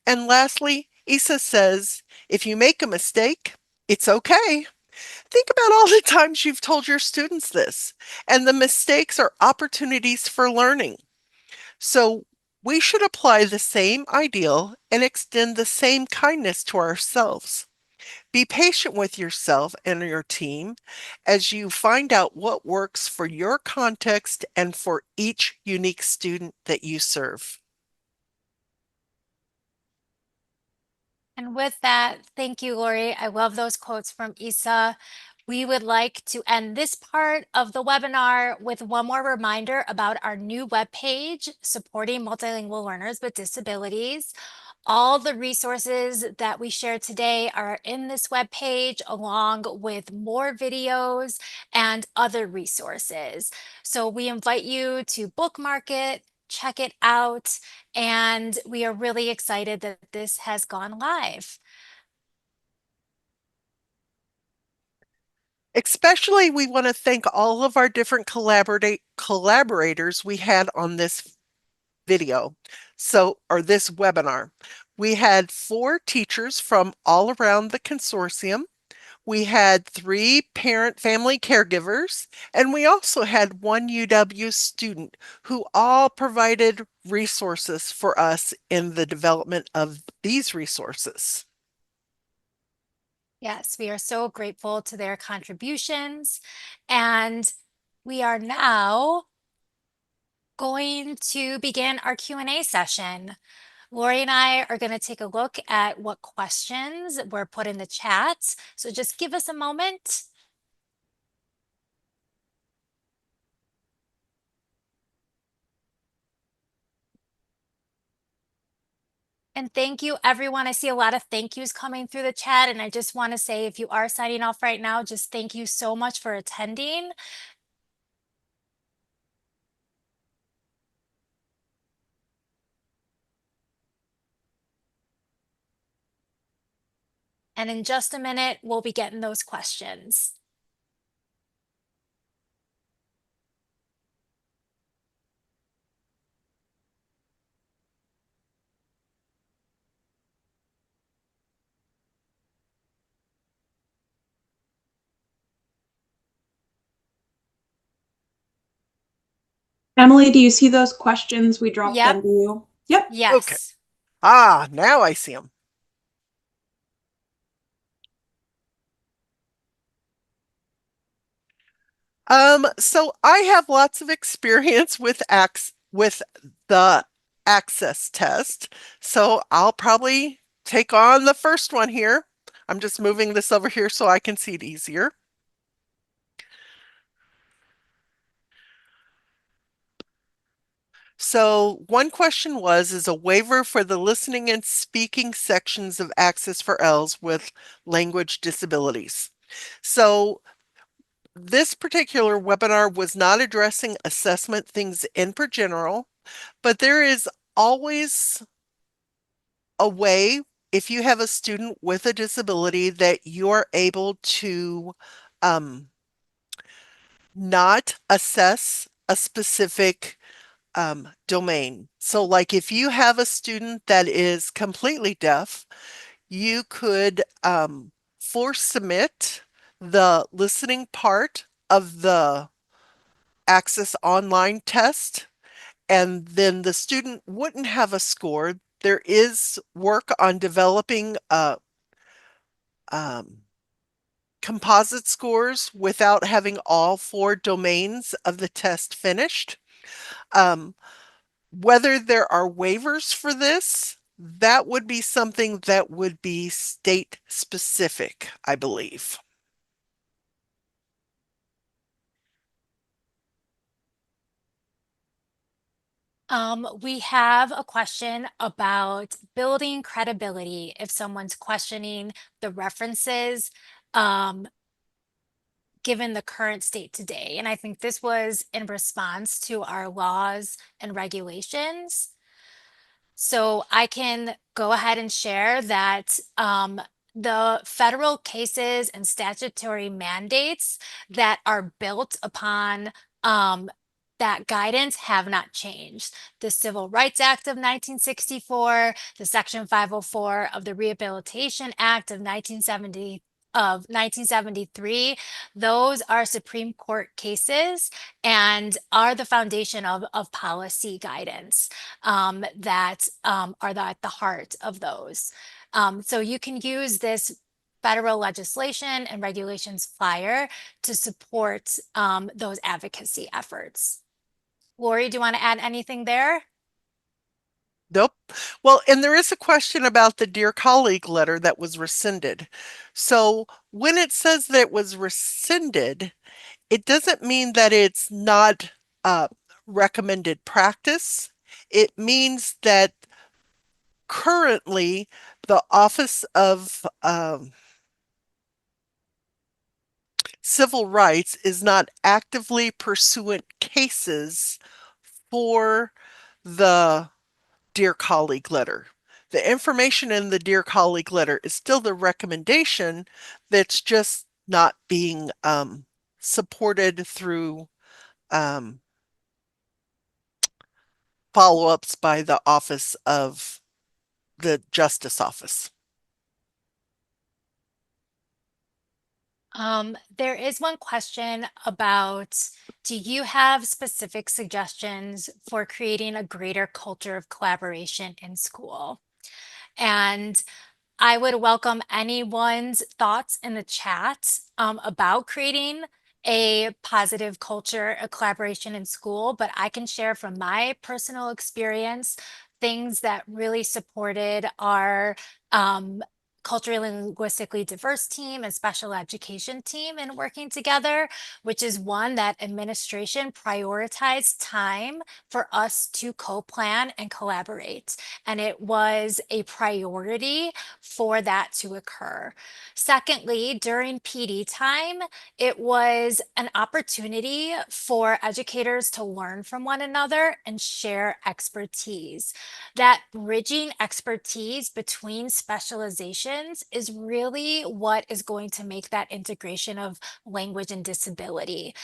B: And lastly, Isa says, if you make a mistake, it's okay. Think about all the times you've told your students this, and the mistakes are opportunities for learning. So we should apply the same ideal and extend the same kindness to ourselves. Be patient with yourself and your team as you find out what works for your context and for each unique student that you serve.
C: And with that, thank you, Lori. I love those quotes from Isa. We would like to end this part of the webinar with one more reminder about our new webpage supporting multilingual learners with disabilities. All the resources that we shared today are in this webpage, along with more videos and other resources. So we invite you to bookmark it, check it out, and we are really excited that this has gone live.
B: Especially, we want to thank all of our different collaborators we had on this video. Or this webinar. We had 4 teachers from all around the consortium. We had 3 parent family caregivers, and we also had 1 UW student who all provided resources for us in the development of these resources.
C: Yes, we are so grateful to their contributions, and we are now going to begin our Q&A session. Lori and I are going to take a look at what questions were put in the chat. So just give us a moment. And thank you, everyone. I see a lot of thank yous coming through the chat. And I just want to say, if you are signing off right now, just thank you so much for attending. And in just a minute, we'll be getting those questions.
A: Emily, do you see those questions? We dropped
C: Yep.
A: them to you. Yep.
B: Okay.
C: Yes.
B: Now I see them. So I have lots of experience with the access test. So I'll probably take on the first one here. I'm just moving this over here so I can see it easier. So one question is a waiver for the listening and speaking sections of Access for Ls with language disabilities. So this particular webinar was not addressing assessment things in per general, but there is always a way, if you have a student with a disability, that you're able to not assess a specific domain. So like if you have a student that is completely deaf, you could force submit the listening part of the Access online test, and then the student wouldn't have a score. There is work on developing um, composite scores without having all 4 domains of the test finished. Um, Whether there are waivers for this, that would be something that would be state specific, I believe.
C: We have a question about building credibility if someone's questioning the references, given the current state today. And I think this was in response to our laws and regulations. So I can go ahead and share that the federal cases and statutory mandates that are built upon that guidance have not changed. The Civil Rights Act of 1964, the Section 504 of the Rehabilitation Act of 1973, those are Supreme Court cases and are the foundation of policy guidance that are at the heart of those. So you can use this federal legislation and regulations flyer to support those advocacy efforts. Lori, do you want to add anything there?
B: Nope. Well, and there is a question about the dear colleague letter that was rescinded. So when it says that it was rescinded, it doesn't mean that it's not recommended practice. It means that currently the Office of Civil Rights is not actively pursuing cases for the Dear Colleague letter. The information in the Dear Colleague letter is still the recommendation that's just not being supported through follow-ups by the Office of the Justice Office.
C: There is one question about, do you have specific suggestions for creating a greater culture of collaboration in school? And I would welcome anyone's thoughts in the chat about creating a positive culture of collaboration in school, but I can share from my personal experience things that really supported our culturally and linguistically diverse team and special education team in working together, which is one that administration prioritized time for us to co-plan and collaborate. And it was a priority for that to occur. Secondly, during PD time, it was an opportunity for educators to learn from one another and share expertise. That bridging expertise between specializations is really what is going to make that integration of language and disability.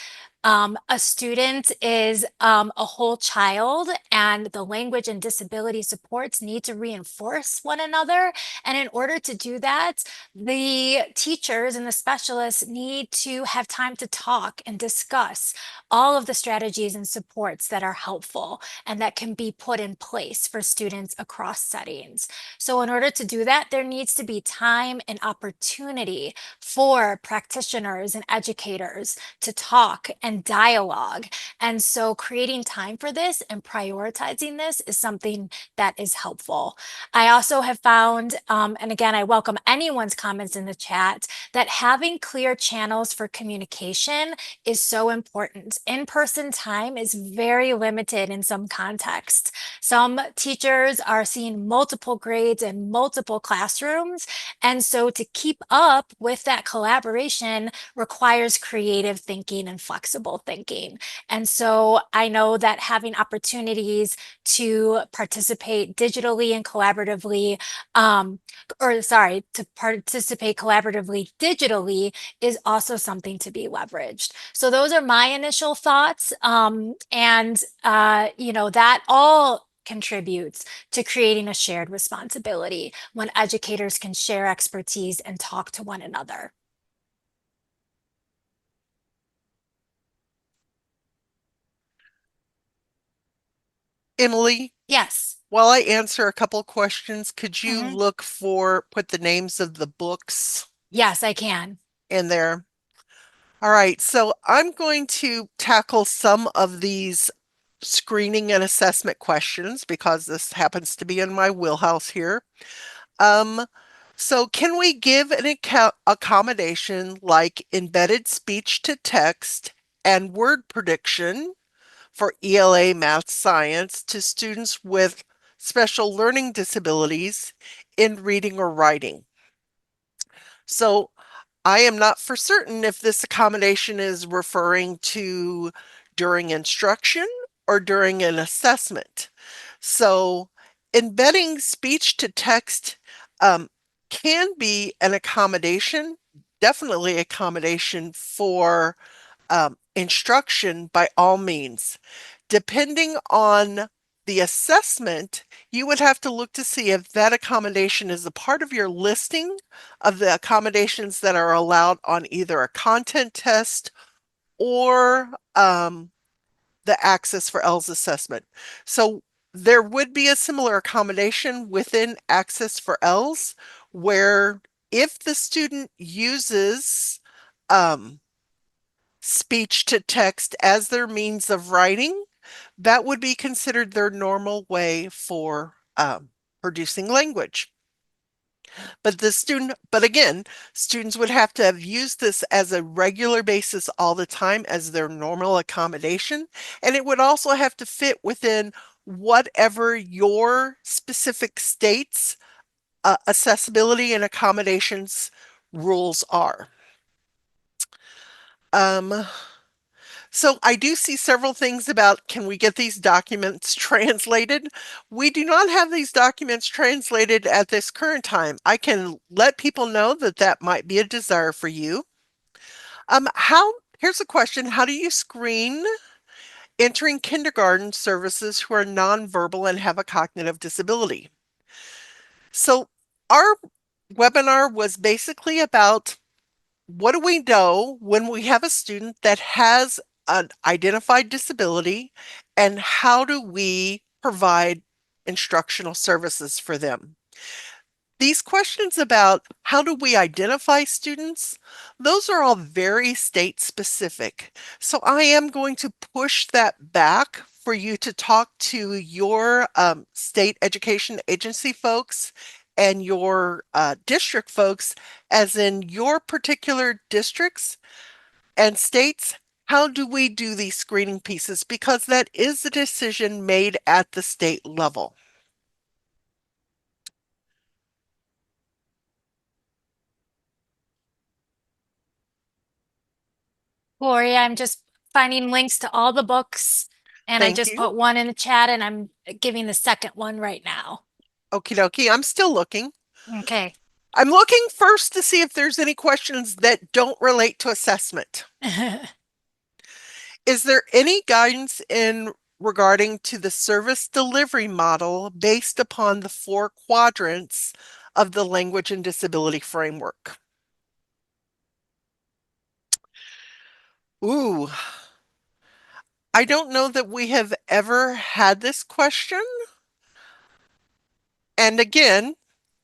C: A student is a whole child, and the language and disability supports need to reinforce one another. And in order to do that, the teachers and the specialists need to have time to talk and discuss all of the strategies and supports that are helpful and that can be put in place for students across settings. So, in order to do that, there needs to be time and opportunity for practitioners and educators to talk and dialogue. And so creating time for this and prioritizing this is something that is helpful. I also have found, and again, I welcome anyone's comments in the chat, that having clear channels for communication is so important. In-person time is very limited in some contexts. Some teachers are seeing multiple grades in multiple classrooms. And so to keep up with that collaboration requires creative thinking and flexible thinking. And so I know that having opportunities to participate digitally and collaboratively, to participate collaboratively digitally is also something to be leveraged. So those are my initial thoughts. That all contributes to creating a shared responsibility when educators can share expertise and talk to one another.
B: Emily,
C: Yes.
B: while I answer a couple questions, could you
C: Mhm.
B: put the names of the books
C: Yes, I can.
B: in there? All right, so I'm going to tackle some of these screening and assessment questions because this happens to be in my wheelhouse here. Um, so can we give an accommodation like embedded speech to text and word prediction for ELA math science to students with special learning disabilities in reading or writing? So I am not for certain if this accommodation is referring to during instruction or during an assessment. So embedding speech to text can be an accommodation, definitely accommodation for instruction by all means. Depending on the assessment, you would have to look to see if that accommodation is a part of your listing of the accommodations that are allowed on either a content test or the Access for ELS assessment. So there would be a similar accommodation within Access for ELS where if the student uses speech to text as their means of writing, that would be considered their normal way for producing language. But again, students would have to have used this as a regular basis all the time as their normal accommodation. And it would also have to fit within whatever your specific state's accessibility and accommodations rules are. So I do see several things about, can we get these documents translated? We do not have these documents translated at this current time. I can let people know that that might be a desire for you. Here's a question. How do you screen entering kindergarten services who are nonverbal and have a cognitive disability? So our webinar was basically about, what do we know when we have a student that has an identified disability, and how do we provide instructional services for them? These questions about how do we identify students, those are all very state specific. So I am going to push that back for you to talk to your state education agency folks and your district folks, as in your particular districts and states. How do we do these screening pieces? Because that is a decision made at the state level.
C: Gloria, I'm just finding links to all the books, and I
B: Thank
C: just
B: you.
C: put one in the chat, and I'm giving the second one right now.
B: Okie dokie, I'm still looking.
C: Okay.
B: I'm looking first to see if there's any questions that don't relate to assessment. Is there any guidance in regarding to the service delivery model based upon the 4 quadrants of the language and disability framework? Ooh, I don't know that we have ever had this question. And again,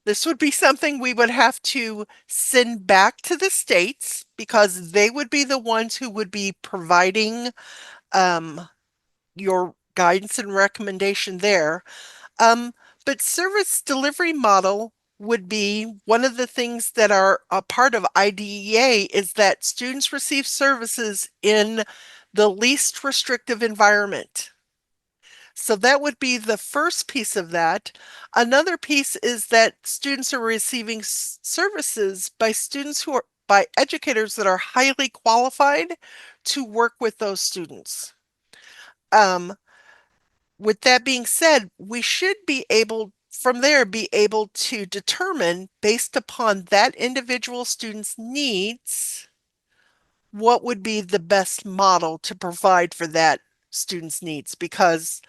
B: this would be something we would have to send back to the states, because they would be the ones who would be providing your guidance and recommendation there. But service delivery model would be one of the things that are a part of IDEA, is that students receive services in the least restrictive environment. So that would be the first piece of that. Another piece is that students are receiving services by by educators that are highly qualified to work with those students. With that being said, we should be able from there be able to determine, based upon that individual student's needs, what would be the best model to provide for that student's needs, because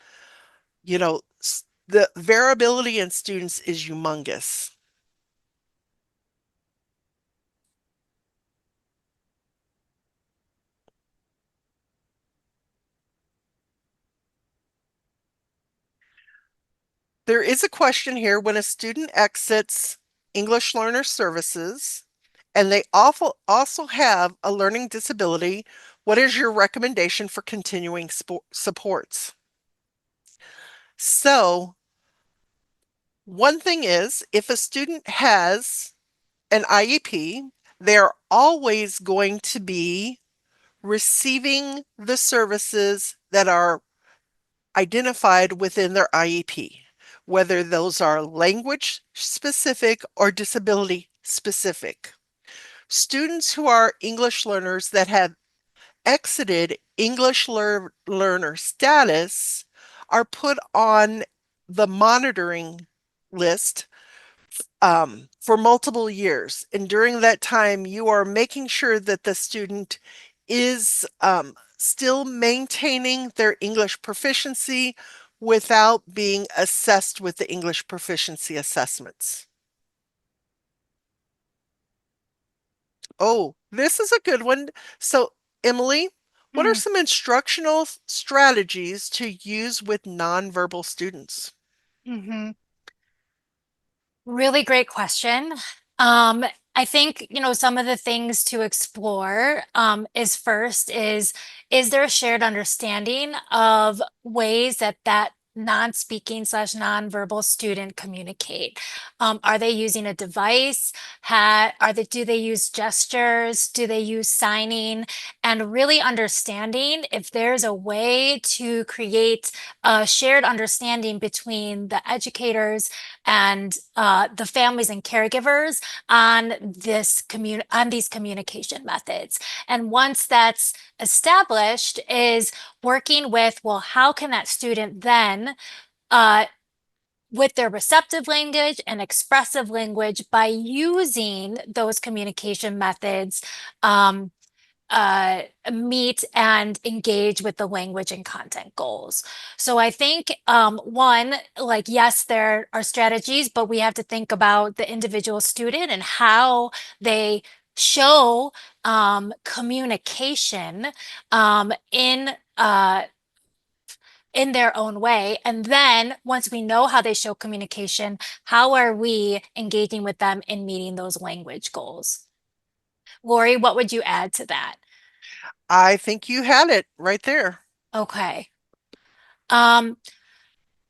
B: the variability in students is humongous. There is a question here: when a student exits English Learner Services and they also have a learning disability, what is your recommendation for continuing supports? So one thing is, if a student has an IEP, they're always going to be receiving the services that are identified within their IEP, whether those are language specific or disability specific. Students who are English learners that have exited English learner status are put on the monitoring list for multiple years. And during that time, you are making sure that the student is still maintaining their English proficiency without being assessed with the English proficiency assessments. Oh, this is a good one. So, Emily, what are some instructional strategies to use with nonverbal students?
C: Mm-hmm. Really great question. I think, some of the things to explore is there a shared understanding of ways that non-speaking slash non-verbal student communicate? Are they using a device? Do they use gestures? Do they use signing? And really understanding if there's a way to create a shared understanding between the educators and the families and caregivers on these communication methods. And once that's established, is working with, well, how can that student then uh, with their receptive language and expressive language by using those communication methods um, meet and engage with the language and content goals. So I think one, like, yes, there are strategies, but we have to think about the individual student and how they show communication in their own way. And then once we know how they show communication, how are we engaging with them in meeting those language goals? Lori, what would you add to that?
B: I think you had it right there.
C: Okay. Um,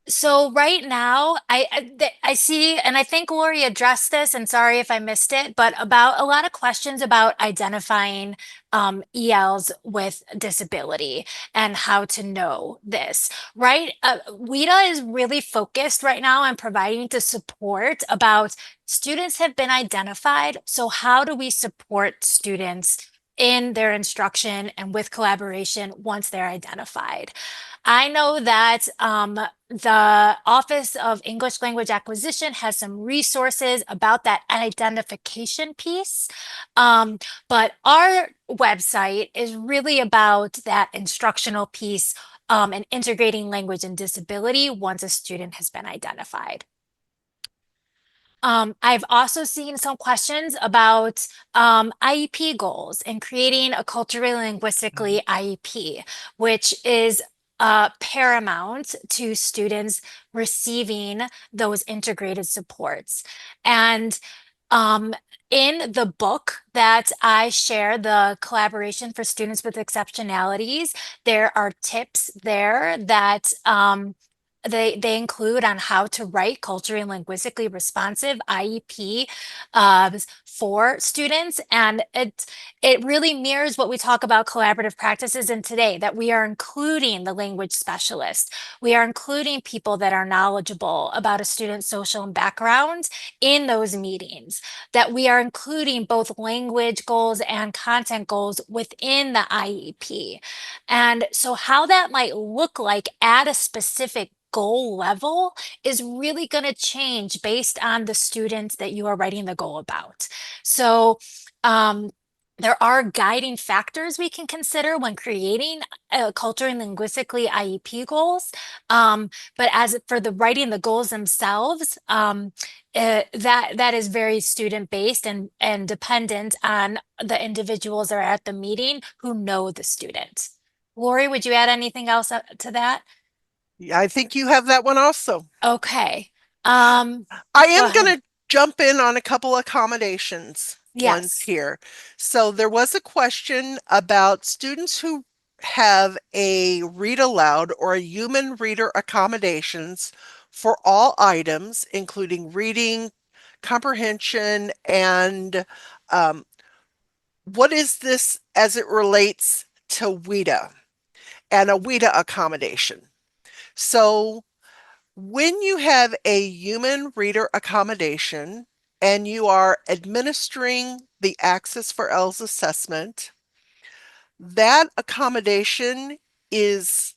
C: so right now, I see, and I think Lori addressed this, and sorry if I missed it, but about a lot of questions about identifying ELs with disability and how to know this, right? WIDA is really focused right now on providing the support about students have been identified. So how do we support students in their instruction and with collaboration once they're identified? I know that the Office of English Language Acquisition has some resources about that identification piece. But our website is really about that instructional piece and integrating language and disability once a student has been identified. I've also seen some questions about IEP goals and creating a culturally linguistically IEP, which is paramount to students receiving those integrated supports. And in the book that I share, the collaboration for students with exceptionalities, there are tips there that they include on how to write culturally and linguistically responsive IEP for students. And it really mirrors what we talk about collaborative practices in today, that we are including the language specialist. We are including people that are knowledgeable about a student's social and background in those meetings, that we are including both language goals and content goals within the IEP. And so how that might look like at a specific goal level is really going to change based on the students that you are writing the goal about. So, there are guiding factors we can consider when creating culture and linguistically IEP goals. But as for the writing the goals themselves, that is very student based and dependent on the individuals that are at the meeting who know the student. Lori, would you add anything else to that?
B: I think you have that one also.
C: Okay.
B: I
C: Go
B: am going
C: ahead.
B: to jump in on a couple accommodations ones
C: Yes.
B: here. So there was a question about students who have a read aloud or a human reader accommodations for all items, including reading, comprehension, and what is this as it relates to WIDA and a WIDA accommodation? So when you have a human reader accommodation and you are administering the Access for ELS assessment, that accommodation is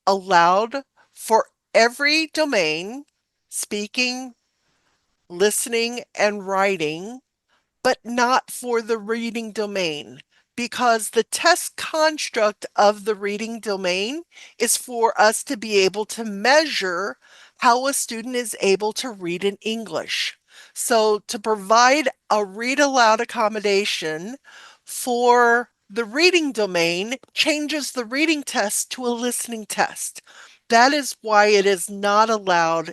B: allowed for every domain, speaking, listening, and writing, but not for the reading domain, because the test construct of the reading domain is for us to be able to measure how a student is able to read in English. So to provide a read aloud accommodation for the reading domain changes the reading test to a listening test. That is why it is not allowed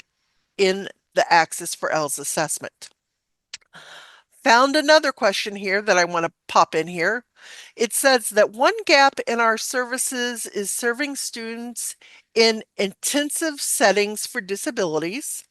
B: in the Access for ELS assessment. Found another question here that I want to pop in here. It says that one gap in our services is serving students in intensive settings for disabilities.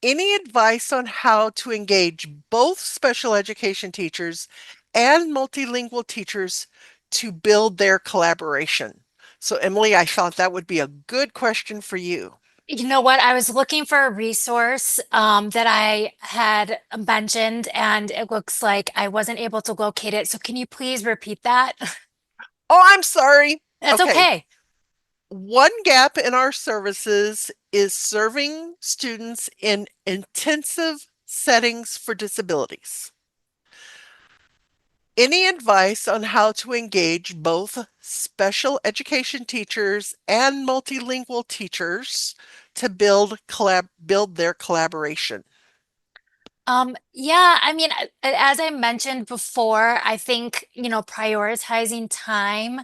B: Any advice on how to engage both special education teachers and multilingual teachers to build their collaboration? So, Emily, I thought that would be a good question for you.
C: You know what? I was looking for a resource that I had mentioned, and it looks like I wasn't able to locate it. So can you please repeat that?
B: Oh, I'm sorry.
C: That's
B: Okay.
C: okay.
B: One gap in our services is serving students in intensive settings for disabilities. Any advice on how to engage both special education teachers and multilingual teachers to build their collaboration?
C: Yeah, I mean, as I mentioned before, I think, prioritizing time,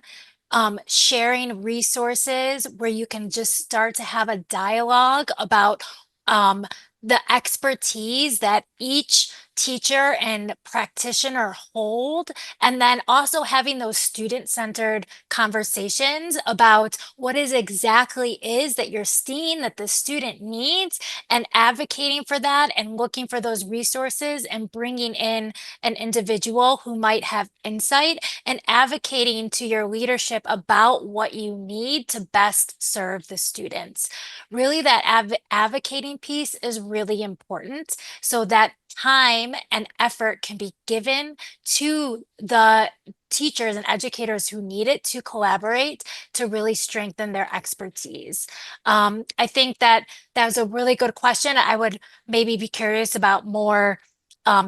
C: sharing resources where you can just start to have a dialogue about um, the expertise that each teacher and practitioner hold, and then also having those student-centered conversations about what is exactly is that you're seeing that the student needs and advocating for that and looking for those resources and bringing in an individual who might have insight and advocating to your leadership about what you need to best serve the students. Really, that advocating piece is really important so that time and effort can be given to the teachers and educators who need it to collaborate to really strengthen their expertise. I think that that was a really good question. I would maybe be curious about more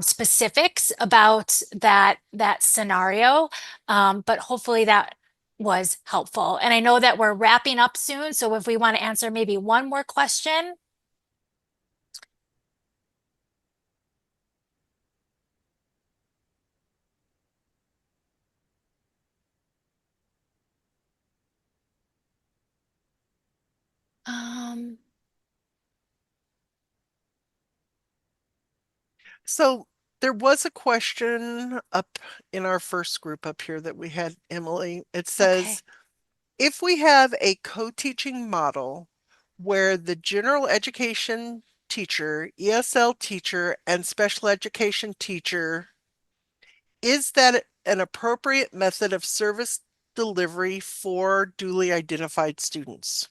C: specifics about that scenario, but hopefully that was helpful. And I know that we're wrapping up soon, so if we want to answer maybe one more question. Um,
B: So there was a question up in our first group up here that we had, Emily. It
C: okay.
B: says, if we have a co-teaching model where the general education teacher, ESL teacher, and special education teacher, is that an appropriate method of service delivery for duly identified students?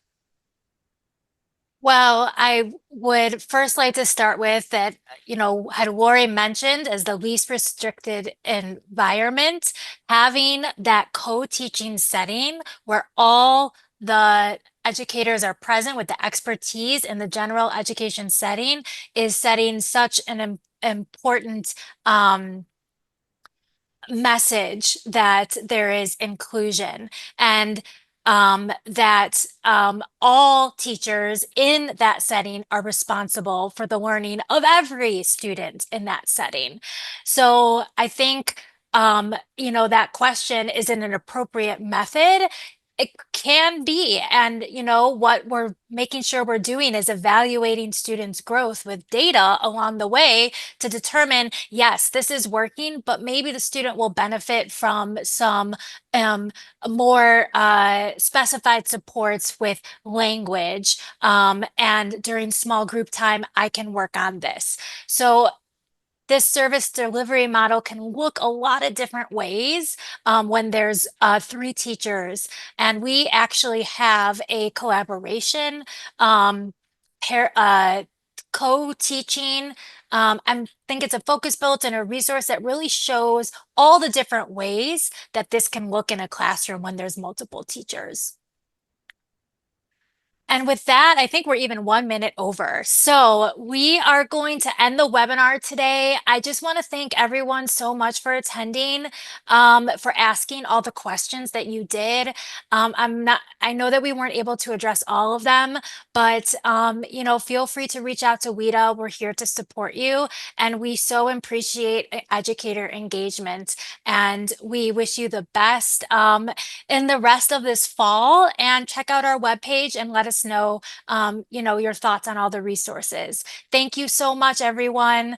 C: Well, I would first like to start with that, had Lori mentioned as the least restricted environment, having that co-teaching setting where all the educators are present with the expertise in the general education setting is setting such an important message that there is inclusion and that all teachers in that setting are responsible for the learning of every student in that setting. So I think, that question isn't an appropriate method. It can be. And, what we're making sure we're doing is evaluating students' growth with data along the way to determine, yes, this is working, but maybe the student will benefit from some more specified supports with language. And during small group time, I can work on this. So this service delivery model can look a lot of different ways when there's three teachers. And we actually have a collaboration pair, co-teaching. I think it's a focus built and a resource that really shows all the different ways that this can look in a classroom when there's multiple teachers. And with that, I think we're even 1 minute over. So we are going to end the webinar today. I just want to thank everyone so much for attending, for asking all the questions that you did. I know that we weren't able to address all of them, but feel free to reach out to WIDA. We're here to support you. And we so appreciate educator engagement. And we wish you the best in the rest of this fall, and check out our webpage and let us know, your thoughts on all the resources. Thank you so much, everyone.